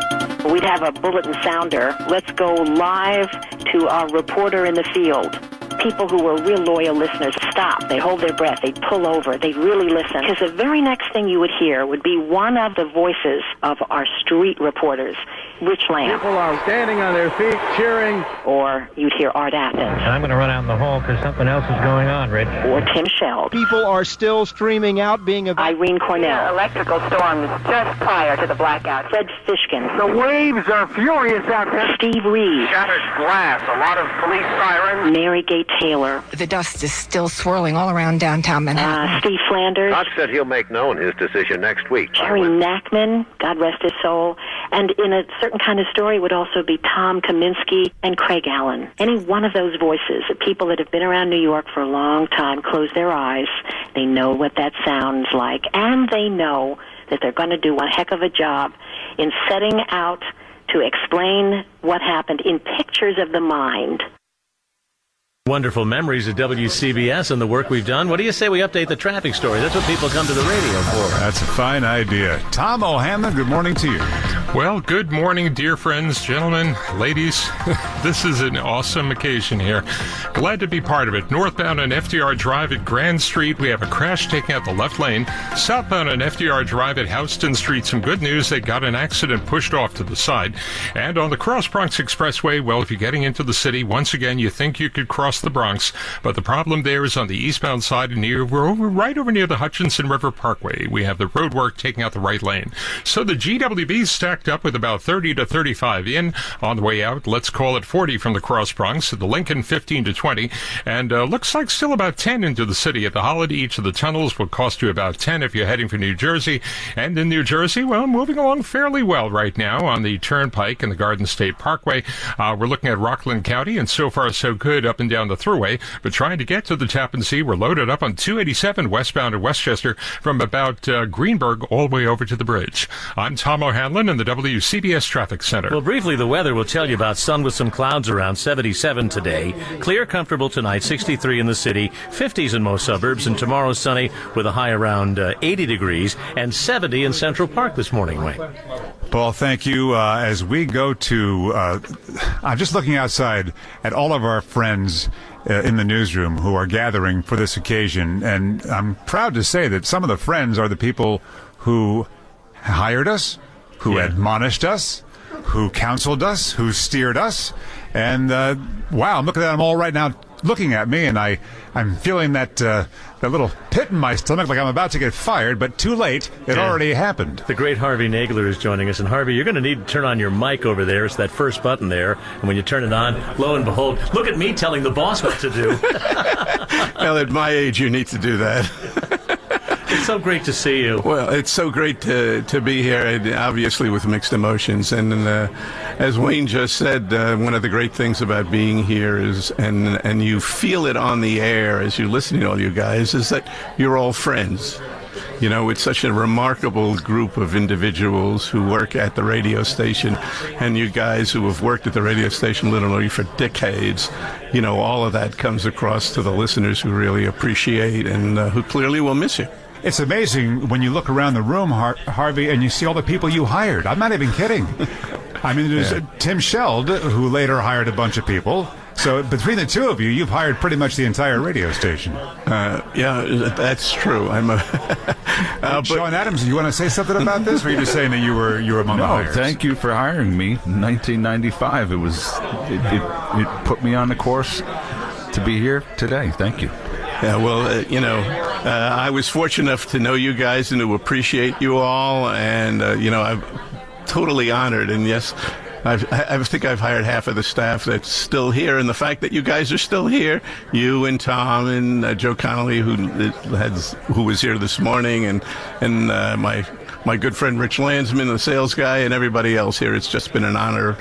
S11: We'd have a bulletin sounder. Let's go live to our reporter in the field. People who were real loyal listeners stop. They hold their breath. They pull over. They really listen. Because the very next thing you would hear would be one of the voices of our street reporters, Rich Lamb.
S7: People are standing on their feet, cheering.
S11: Or you'd hear Art Athens.
S7: I'm going to run out in the hall because something else is going on, Rich.
S11: Or Tim Sheld.
S7: People are still streaming out, being
S11: Irene Cornell.
S17: Electrical storms just prior to the blackout.
S11: Fred Fishkin.
S12: The waves are furious out there.
S11: Steve Reed.
S12: Shattered glass, a lot of police sirens.
S11: Mary Gay Taylor.
S18: The dust is still swirling all around downtown Manhattan.
S11: Steve Flanders.
S19: Koch said he'll make known his decision next week.
S11: Jerry Nachman, God rest his soul. And in a certain kind of story would also be Tom Kaminsky and Craig Allen. Any one of those voices, the people that have been around New York for a long time, close their eyes. They know what that sounds like. And they know that they're going to do one heck of a job in setting out to explain what happened in pictures of the mind.
S9: Wonderful memories at WCBS and the work we've done. What do you say we update the traffic story? That's what people come to the radio for.
S10: That's a fine idea. Tom O'Hanlon, good morning to you.
S20: Well, good morning, dear friends, gentlemen, ladies. This is an awesome occasion here. Glad to be part of it. Northbound on FDR Drive at Grand Street, we have a crash taking out the left lane. Southbound on FDR Drive at Houston Street, some good news. They got an accident pushed off to the side. And on the Cross Bronx Expressway, well, if you're getting into the city, once again, you think you could cross the Bronx, but the problem there is on the eastbound side right over near the Hutchinson River Parkway. We have the road work taking out the right lane. So the GWB stacked up with about 30 to 35 in. On the way out, let's call it 40 from the Cross Bronx. The Lincoln 15 to 20. And looks like still about 10 into the city. At the Holiday, each of the tunnels will cost you about 10 if you're heading for New Jersey. And in New Jersey, well, moving along fairly well right now on the Turnpike and the Garden State Parkway. We're looking at Rockland County, and so far so good up and down the thruway, but trying to get to the Tappan Zee, we're loaded up on 287 westbound in Westchester from about Greenberg all the way over to the bridge. I'm Tom O'Hanlon in the WCBS Traffic Center.
S9: Well, briefly, the weather will tell you about sun with some clouds around, 77 today. Clear, comfortable tonight, 63 in the city, 50s in most suburbs, and tomorrow sunny with a high around 80 degrees and 70 in Central Park this morning, Wayne.
S10: Paul, thank you. As we go to, I'm just looking outside at all of our friends in the newsroom who are gathering for this occasion, and I'm proud to say that some of the friends are the people who hired us, who admonished us, who counseled us, who steered us, and wow, I'm looking at them all right now looking at me, and I'm feeling that little pit in my stomach like I'm about to get fired, but too late. It already happened.
S9: The great Harvey Nagler is joining us. And Harvey, you're going to need to turn on your mic over there. It's that first button there. And when you turn it on, lo and behold, look at me telling the boss what to do.
S21: Well, at my age, you need to do that.
S9: It's so great to see you.
S21: Well, it's so great to be here, and obviously with mixed emotions. And as Wayne just said, one of the great things about being here is, and you feel it on the air as you listen to all you guys, is that you're all friends. You know, it's such a remarkable group of individuals who work at the radio station, and you guys who have worked at the radio station literally for decades. You know, all of that comes across to the listeners who really appreciate and who clearly will miss you.
S10: It's amazing when you look around the room, Harvey, and you see all the people you hired. I'm not even kidding. I mean, there's Tim Sheld, who later hired a bunch of people. So between the two of you, you've hired pretty much the entire radio station.
S21: Yeah, that's true. I'm a...
S10: Sean Adams, you want to say something about this, or are you just saying that you were among the hires?
S22: No, thank you for hiring me in 1995. It put me on the course to be here today. Thank you.
S21: Yeah, well, you know, I was fortunate enough to know you guys and to appreciate you all, and, you know, I'm totally honored, and yes, I think I've hired half of the staff that's still here, and the fact that you guys are still here, you and Tom and Joe Connolly, who was here this morning, and my good friend Rich Landsman, the sales guy, and everybody else here. It's just been an honor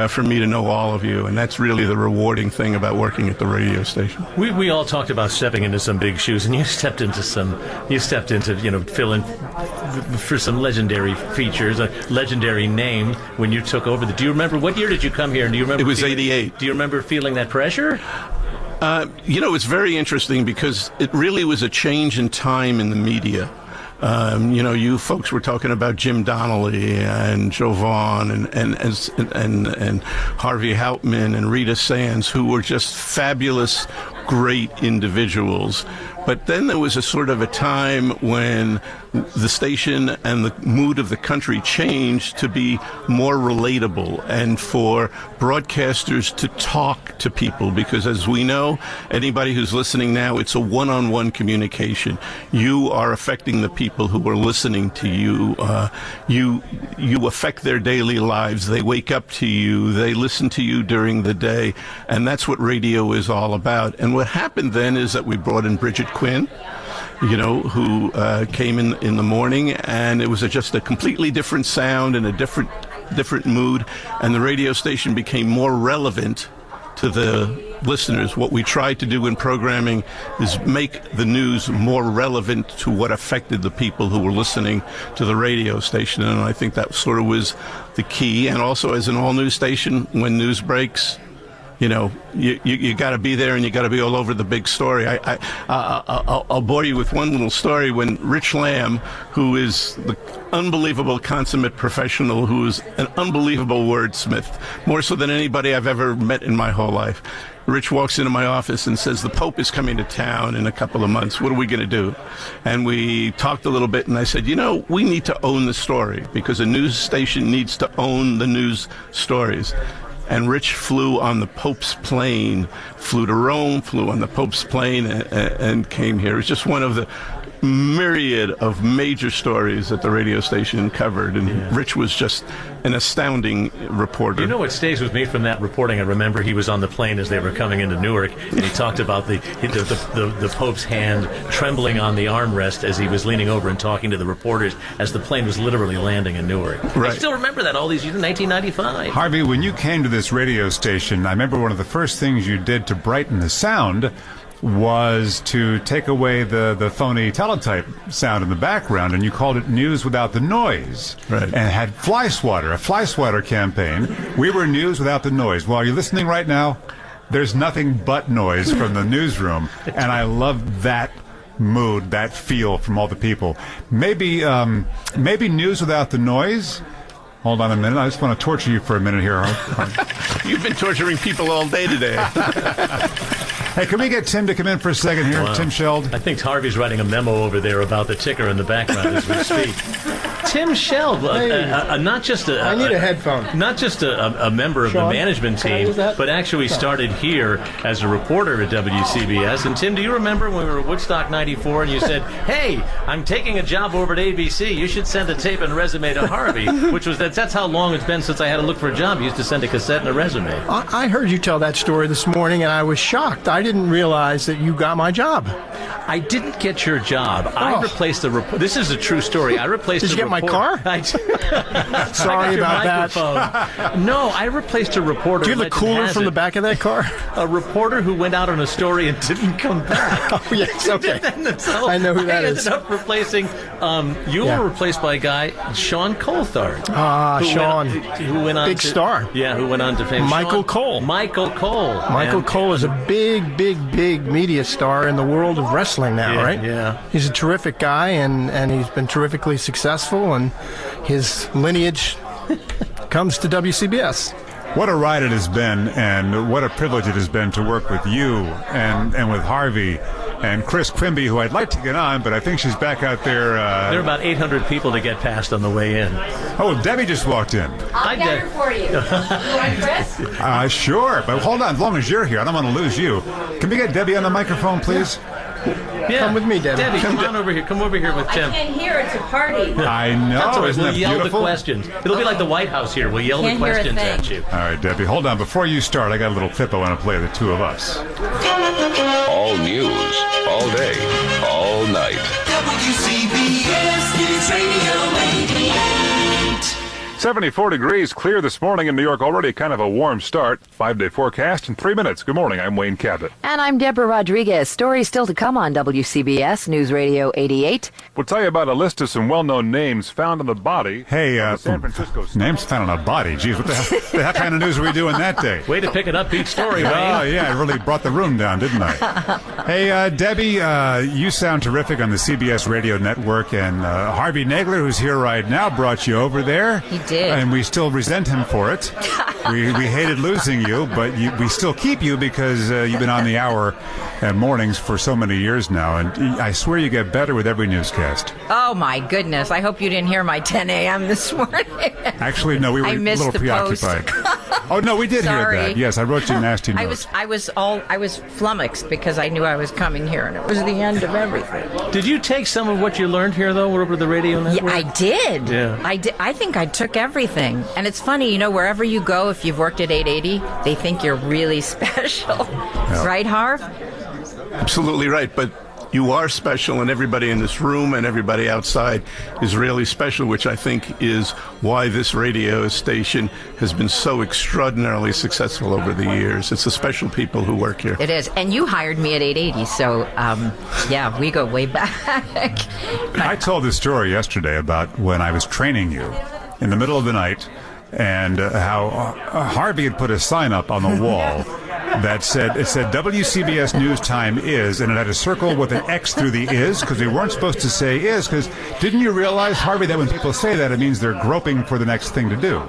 S21: for me to know all of you, and that's really the rewarding thing about working at the radio station.
S9: We all talked about stepping into some big shoes, and you stepped into fill in for some legendary features, a legendary name when you took over. Do you remember, what year did you come here? And do you remember?
S21: It was 88.
S9: Do you remember feeling that pressure?
S21: It's very interesting because it really was a change in time in the media. You folks were talking about Jim Donnelly and Joe Vaughn and Harvey Houtman and Rita Sands, who were just fabulous, great individuals. But then there was a sort of a time when the station and the mood of the country changed to be more relatable and for broadcasters to talk to people, because as we know, anybody who's listening now, it's a one-on-one communication. You are affecting the people who are listening to you. You affect their daily lives. They wake up to you. They listen to you during the day. And that's what radio is all about. And what happened then is that we brought in Bridget Quinn, who came in the morning, and it was just a completely different sound and a different mood, and the radio station became more relevant to the listeners. What we tried to do in programming is make the news more relevant to what affected the people who were listening to the radio station, and I think that sort of was the key. And also, as an all-news station, when news breaks, you got to be there, and you got to be all over the big story. I'll bore you with one little story. When Rich Lamb, who is the unbelievable consummate professional, who is an unbelievable wordsmith, more so than anybody I've ever met in my whole life, Rich walks into my office and says, the Pope is coming to town in a couple of months. What are we going to do? And we talked a little bit, and I said, we need to own the story, because a news station needs to own the news stories. And Rich flew on the Pope's plane, flew to Rome, flew on the Pope's plane, and came here. It was just one of the myriad of major stories that the radio station covered, and Rich was just an astounding reporter.
S9: You know what stays with me from that reporting? I remember he was on the plane as they were coming into Newark, and he talked about the Pope's hand trembling on the armrest as he was leaning over and talking to the reporters as the plane was literally landing in Newark.
S21: Right.
S9: I still remember that all these years, in 1995.
S10: Harvey, when you came to this radio station, I remember one of the first things you did to brighten the sound was to take away the phony teletype sound in the background, and you called it News Without the Noise.
S21: Right.
S10: And had a fly swatter campaign. We were News Without the Noise. While you're listening right now, there's nothing but noise from the newsroom, and I love that mood, that feel from all the people. Maybe News Without the Noise. Hold on a minute. I just want to torture you for a minute here.
S21: You've been torturing people all day today.
S10: Hey, can we get Tim to come in for a second here? Wow. Tim Sheld.
S9: I think Harvey's writing a memo over there about the ticker in the background as we speak. Tim Sheld, not just
S1: I need a headphone.
S9: Not just a member of the management team, but actually started here as a reporter at WCBS. And Tim, do you remember when we were at Woodstock 94 and you said, hey, I'm taking a job over at ABC. You should send a tape and resume to Harvey, which was that's how long it's been since I had to look for a job. You used to send a cassette and a resume.
S1: I heard you tell that story this morning, and I was shocked. I didn't realize that you got my job.
S9: I didn't get your job. I replaced the reporter. This is a true story. I replaced the reporter.
S1: Did you get my car? Sorry about
S9: that. No, I replaced a reporter.
S1: Do you have the cooler from the back of that car?
S9: A reporter who went out on a story and didn't come back.
S1: Oh, yes, okay.
S9: So
S1: I know who that is.
S9: I ended up replacing, you were replaced by a guy, Sean Coulthard.
S1: Sean.
S9: Who went on
S1: big star.
S9: Yeah, who went on to fame.
S1: Michael Cole.
S9: Michael Cole.
S1: Michael Cole is a big media star in the world of wrestling now, right?
S9: Yeah.
S1: He's a terrific guy, and he's been terrifically successful, and his lineage comes to WCBS.
S10: What a ride it has been, and what a privilege it has been to work with you and with Harvey and Chris Quimby, who I'd like to get on, but I think she's back out there.
S9: There are about 800 people to get past on the way in.
S10: Oh, Debbie just walked in.
S2: I'll get her for you. You want Chris?
S10: Sure, but hold on. As long as you're here, I don't want to lose you. Can we get Debbie on the microphone, please?
S1: Come with me, Debbie.
S9: Debbie, come on over here. Come over here with Tim.
S16: I can't hear. It's a party.
S10: I know.
S9: That's all right.
S10: Isn't
S9: We'll
S10: that
S9: yell
S10: beautiful?
S9: the questions. It'll be like the White House here. We'll yell
S16: Can't
S9: the
S16: hear a
S9: questions
S16: thing.
S9: at you.
S10: All right, Debbie, hold on. Before you start, I got a little clip I want to play the two of us.
S3: All news, all day, all night.
S5: WCBS News Radio 88.
S22: 74 degrees, clear this morning in New York. Already kind of a warm start. 5-day forecast in 3 minutes. Good morning. I'm Wayne Cabot.
S8: And I'm Deborah Rodriguez. Stories still to come on WCBS News Radio 88.
S22: We'll tell you about a list of some well-known names found on the body.
S10: Hey,
S22: of the San Francisco
S10: names found on a body. Geez, what the hell kind of news are we doing that day?
S9: Way to pick an upbeat story, Wayne.
S10: Oh, yeah, I really brought the room down, didn't I? Hey, Debbie, you sound terrific on the CBS radio network, and Harvey Nagler, who's here right now, brought you over there.
S8: He did.
S10: And we still resent him for it. We hated losing you, but we still keep you because you've been on the hour mornings for so many years now, and I swear you get better with every newscast.
S8: Oh, my goodness. I hope you didn't hear my 10 a.m. this morning.
S10: Actually, no, we were a little preoccupied. Oh, no, we did hear that. Yes, I wrote you a nasty note.
S8: I was flummoxed because I knew I was coming here, and it was the end of everything.
S9: Did you take some of what you learned here, though, over the radio network?
S8: Yeah, I did.
S9: Yeah.
S8: I did. I think I took everything. And it's funny, wherever you go, if you've worked at 880, they think you're really special. Yeah. Right, Harv?
S21: Absolutely right. But you are special, and everybody in this room and everybody outside is really special, which I think is why this radio station has been so extraordinarily successful over the years. It's the special people who work here.
S8: It is. And you hired me at 880, so, yeah, we go way back.
S10: I told this story yesterday about when I was training you in the middle of the night, and how Harvey had put a sign up on the wall that said WCBS News Time is, and it had a circle with an X through the is, because we weren't supposed to say is, because didn't you realize, Harvey, that when people say that, it means they're groping for the next thing to do?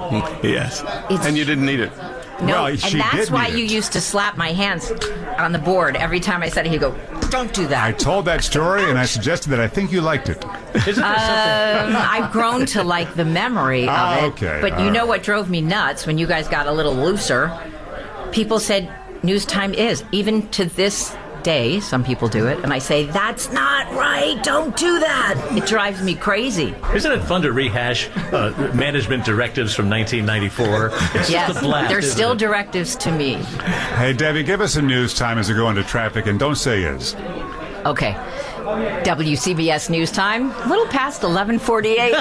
S21: Yes. And you didn't need it.
S8: No,
S10: well,
S8: and that's why you used to slap my hands on the board every time I said it. He'd go, "Don't do that."
S10: I told that story, and I suggested that I think you liked it.
S8: I've grown to like the memory of it.
S10: Okay.
S8: But you know what drove me nuts when you guys got a little looser? People said news time is. Even to this day, some people do it, and I say, that's not right, don't do that. It drives me crazy.
S9: Isn't it fun to rehash management directives from 1994? It's
S8: yes,
S9: just a blast,
S8: they're still directives to me.
S10: Hey, Debbie, give us a news time as we go into traffic, and don't say is.
S8: Okay. WCBS News Time, a little past 11:48.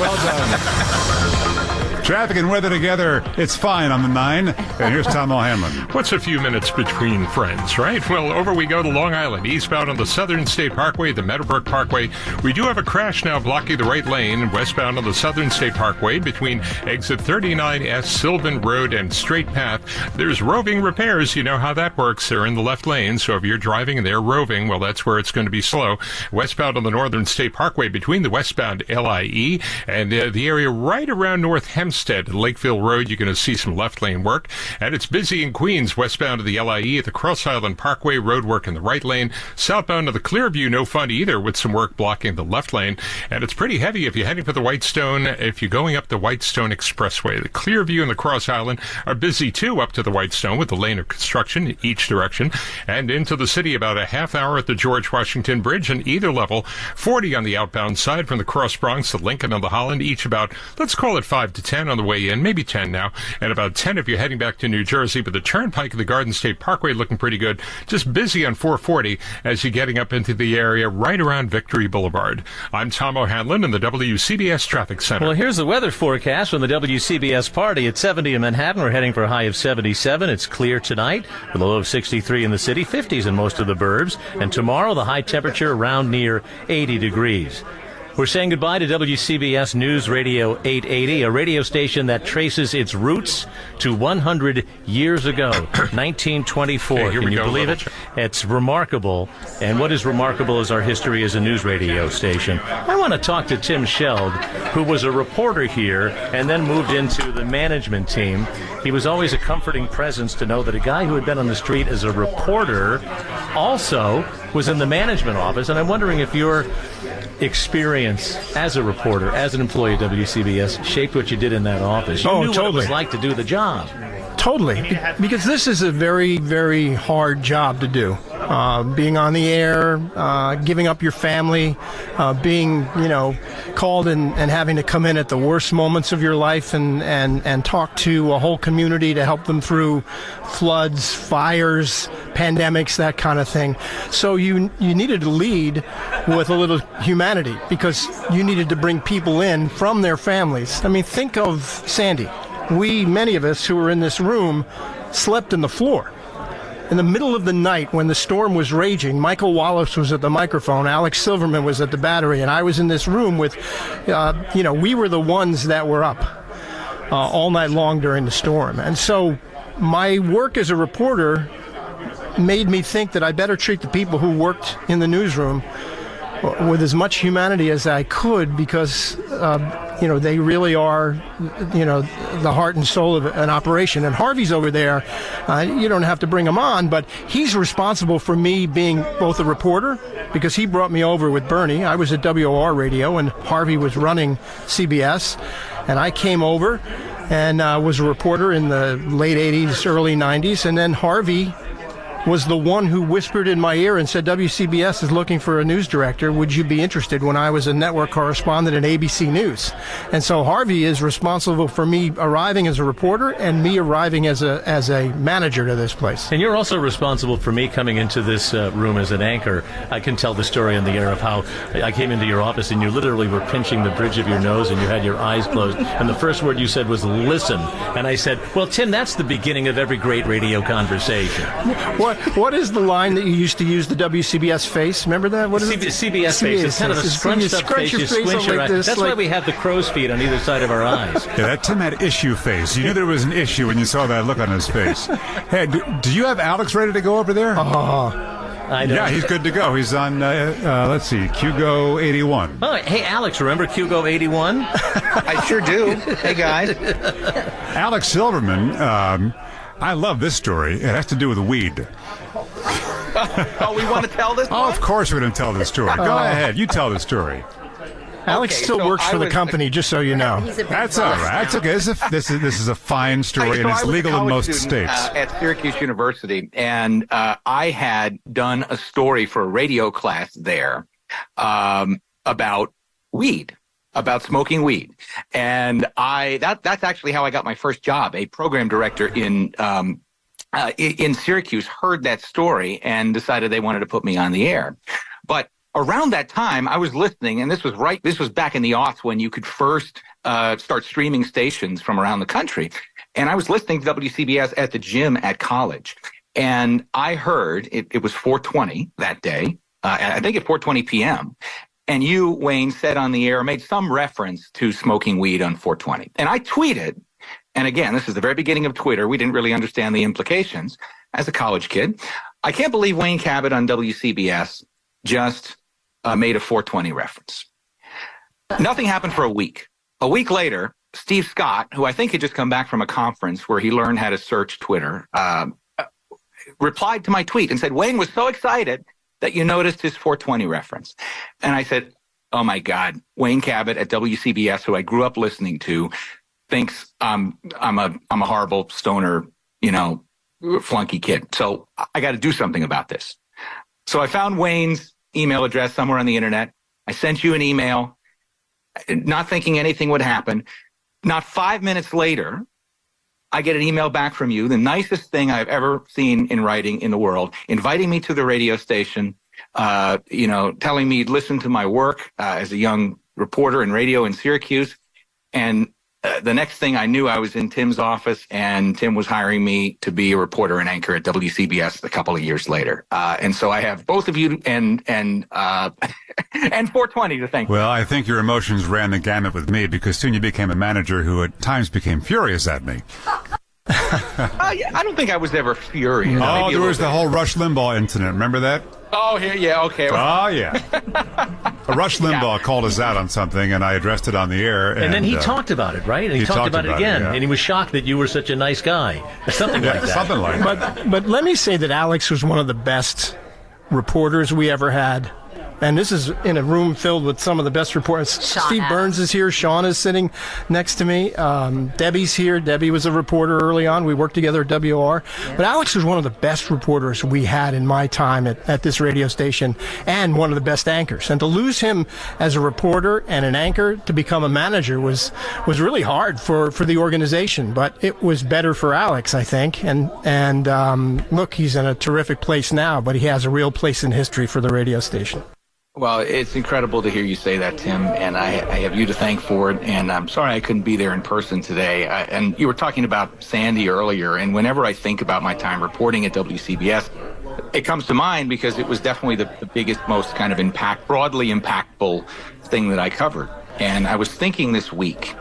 S10: Well done. Traffic and weather together, it's fine on the 9. And here's Tom O'Hanlon.
S20: What's a few minutes between friends, right? Well, over we go to Long Island, eastbound on the Southern State Parkway, the Meadowbrook Parkway. We do have a crash now blocking the right lane, westbound on the Southern State Parkway between exit 39S, Sylvan Road, and Straight Path. There's roving repairs. You know how that works. They're in the left lane, so if you're driving and they're roving, well, that's where it's going to be slow. Westbound on the Northern State Parkway between the westbound LIE and the area right around North Hempstead, Lakeville Road, you're going to see some left lane work. And it's busy in Queens, westbound to the LIE at the Cross Island Parkway, road work in the right lane. Southbound to the Clearview, no fun either, with some work blocking the left lane. And it's pretty heavy if you're heading for the Whitestone. If you're going up the Whitestone Expressway, the Clearview and the Cross Island are busy too up to the Whitestone with the lane of construction in each direction. And into the city about a half hour at the George Washington Bridge in either level. 40 on the outbound side from the Cross Bronx to Lincoln and the Holland, each about, let's call it 5 to 10 on the way in, maybe 10 now, and about 10 if you're heading back to New Jersey. But the Turnpike and the Garden State Parkway looking pretty good. Just busy on 440 as you're getting up into the area right around Victory Boulevard. I'm Tom O'Hanlon in the WCBS Traffic Center.
S9: Well, here's the weather forecast from the WCBS party at 70 in Manhattan. We're heading for a high of 77. It's clear tonight with a low of 63 in the city, 50s in most of the burbs. And tomorrow, the high temperature around near 80 degrees. We're saying goodbye to WCBS News Radio 880, a radio station that traces its roots to 100 years ago, 1924.
S20: Okay,
S9: Can you believe it? It's remarkable. And what is remarkable is our history as a news radio station. I want to talk to Tim Sheld, who was a reporter here and then moved into the management team. He was always a comforting presence to know that a guy who had been on the street as a reporter also was in the management office. And I'm wondering if your experience as a reporter, as an employee at WCBS, shaped what you did in that office. You knew what it was like to do the job.
S1: Totally. Because this is a very, very hard job to do. being on the air, giving up your family, being, called and having to come in at the worst moments of your life and talk to a whole community to help them through floods, fires, pandemics, that kind of thing. So you needed to lead with a little humanity because you needed to bring people in from their families. I mean, think of Sandy. Many of us who were in this room slept in the floor. In the middle of the night when the storm was raging, Michael Wallace was at the microphone, Alex Silverman was at the battery, and I was in this room with, we were the ones that were up all night long during the storm. And so my work as a reporter made me think that I better treat the people who worked in the newsroom with as much humanity as I could because, they really are, the heart and soul of an operation. And Harvey's over there. You don't have to bring him on, but he's responsible for me being both a reporter because he brought me over with Bernie. I was at WOR Radio and Harvey was running CBS. And I came over and was a reporter in the late 80s, early 90s. And then Harvey was the one who whispered in my ear and said, WCBS is looking for a news director. Would you be interested? When I was a network correspondent at ABC News. And so Harvey is responsible for me arriving as a reporter and me arriving as a manager to this place.
S9: And you're also responsible for me coming into this room as an anchor. I can tell the story on the air of how I came into your office and you literally were pinching the bridge of your nose and you had your eyes closed. And the first word you said was listen. And I said, well, Tim, that's the beginning of every great radio conversation.
S1: What is the line that you used to use, the WCBS face? Remember that? What is it?
S9: CBS face. It's kind of a scrunched up face. You squint your eyes. That's why we have the crow's feet on either side of our eyes.
S10: Yeah, that Tim had issue face. You knew there was an issue when you saw that look on his face. Hey, do you have Alex ready to go over there?
S9: I know.
S10: Yeah, he's good to go. He's on, let's see, QGO 81.
S9: Oh, hey, Alex, remember QGO 81?
S4: I sure do. Hey, guys.
S10: Alex Silverman, I love this story. It has to do with weed.
S4: Oh, we want to tell this one?
S10: Oh, of course we're going to tell this story. Go ahead. You tell the story.
S1: Alex still works for the company, just so you know.
S10: That's all right. That's okay. This is a fine story, and it's legal in most states.
S4: At Syracuse University, and I had done a story for a radio class there about weed, about smoking weed, and that's actually how I got my first job. A program director in Syracuse heard that story and decided they wanted to put me on the air, but. Around that time, I was listening, and this was back in the aughts when you could first start streaming stations from around the country. And I was listening to WCBS at the gym at college. And I heard, it was 4:20 that day, I think at 4:20 p.m., and you, Wayne, said on the air, made some reference to smoking weed on 4:20. And I tweeted, and again, this is the very beginning of Twitter. We didn't really understand the implications as a college kid. I can't believe Wayne Cabot on WCBS just made a 4:20 reference. Nothing happened for a week. A week later, Steve Scott, who I think had just come back from a conference where he learned how to search Twitter, replied to my tweet and said, Wayne was so excited that you noticed his 4:20 reference. And I said, oh my God, Wayne Cabot at WCBS, who I grew up listening to, thinks I'm a horrible stoner, flunky kid. So I got to do something about this. So I found Wayne's email address somewhere on the internet. I sent you an email, not thinking anything would happen. Not 5 minutes later, I get an email back from you, the nicest thing I've ever seen in writing in the world, inviting me to the radio station, telling me listen to my work as a young reporter in radio in Syracuse. And the next thing I knew, I was in Tim's office, and Tim was hiring me to be a reporter and anchor at WCBS a couple of years later. And so I have both of you and 4:20 to thank.
S10: Well, I think your emotions ran the gamut with me because soon you became a manager who at times became furious at me.
S4: I don't think I was ever furious.
S10: Oh, there was the whole Rush Limbaugh incident. Remember that?
S4: Oh, yeah, okay.
S10: Oh, yeah. Rush Limbaugh called us out on something, and I addressed it on the air.
S9: And then he talked about it, right? And he talked about it again, and he was shocked that you were such a nice guy. Something like that.
S10: Something like that.
S1: But let me say that Alex was one of the best reporters we ever had. and this is in a room filled with some of the best reporters. Steve Burns is here. Sean is sitting next to me. Debbie's here. Debbie was a reporter early on. We worked together at WR. Yeah. But Alex was one of the best reporters we had in my time at this radio station, and one of the best anchors. And to lose him as a reporter and an anchor to become a manager was really hard for the organization. But it was better for Alex, I think. And look, he's in a terrific place now, but he has a real place in history for the radio station.
S4: Well, it's incredible to hear you say that, Tim, and I have you to thank for it, and I'm sorry I couldn't be there in person today. And you were talking about Sandy earlier, and whenever I think about my time reporting at WCBS, it comes to mind because it was definitely the biggest, most kind of broadly impactful thing that I covered. And I was thinking this week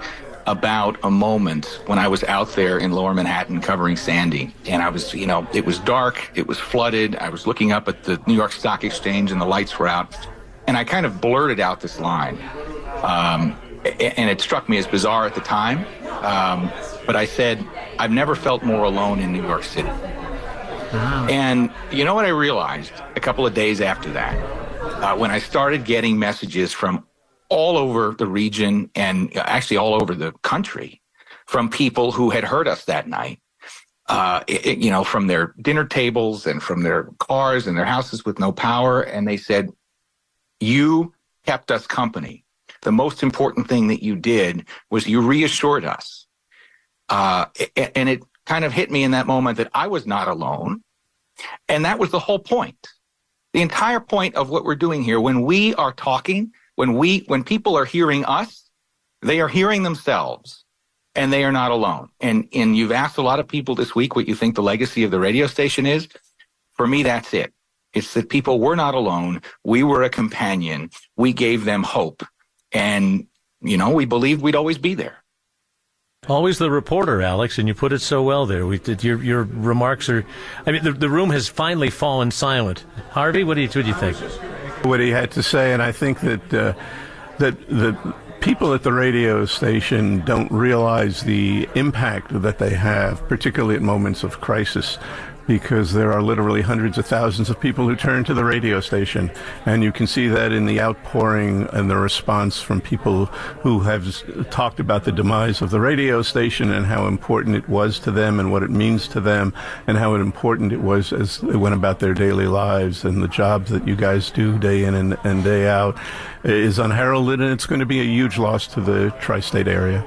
S4: about a moment when I was out there in Lower Manhattan covering Sandy, and I was, it was dark, it was flooded, I was looking up at the New York Stock Exchange and the lights were out. And I kind of blurted out this line, and it struck me as bizarre at the time, but I said, I've never felt more alone in New York City. Wow. And you know what I realized a couple of days after that, when I started getting messages from all over the region and actually all over the country from people who had heard us that night, from their dinner tables and from their cars and their houses with no power, and they said, you kept us company. The most important thing that you did was you reassured us. And it kind of hit me in that moment that I was not alone. And that was the whole point. The entire point of what we're doing here, when we are talking, when people are hearing us, they are hearing themselves, and they are not alone. And you've asked a lot of people this week what you think the legacy of the radio station is. For me, that's it. It's that people were not alone. We were a companion. We gave them hope. And, we believed we'd always be there.
S9: Always the reporter, Alex, and you put it so well there. Your remarks are, the room has finally fallen silent. Harvey, what do you think?
S21: What he had to say, and I think that the people at the radio station don't realize the impact that they have, particularly at moments of crisis, because there are literally hundreds of thousands of people who turn to the radio station. And you can see that in the outpouring and the response from people who have talked about the demise of the radio station and how important it was to them and what it means to them and how important it was as they went about their daily lives. And the jobs that you guys do day in and day out is unheralded, and it's going to be a huge loss to the tri-state area.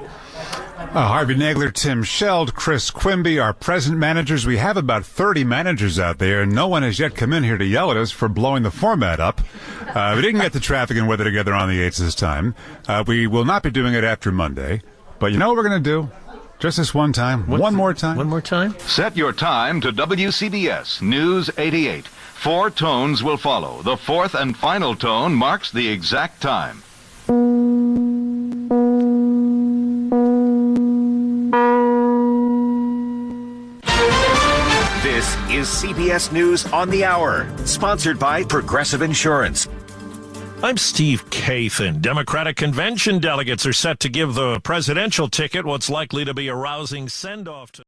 S10: Harvey Nagler, Tim Sheld, Chris Quimby, our present managers. We have about 30 managers out there, and no one has yet come in here to yell at us for blowing the format up. We didn't get the traffic and weather together on the 8s this time. We will not be doing it after Monday. But you know what we're going to do? Just this one time. One more time.
S9: One more time?
S6: Set your time to WCBS News 88. 4 tones will follow. The 4th and final tone marks the exact time.
S13: This is CBS News on the Hour, sponsored by Progressive Insurance.
S23: I'm Steve Kathan. Democratic convention delegates are set to give the presidential ticket what's likely to be a rousing send-off to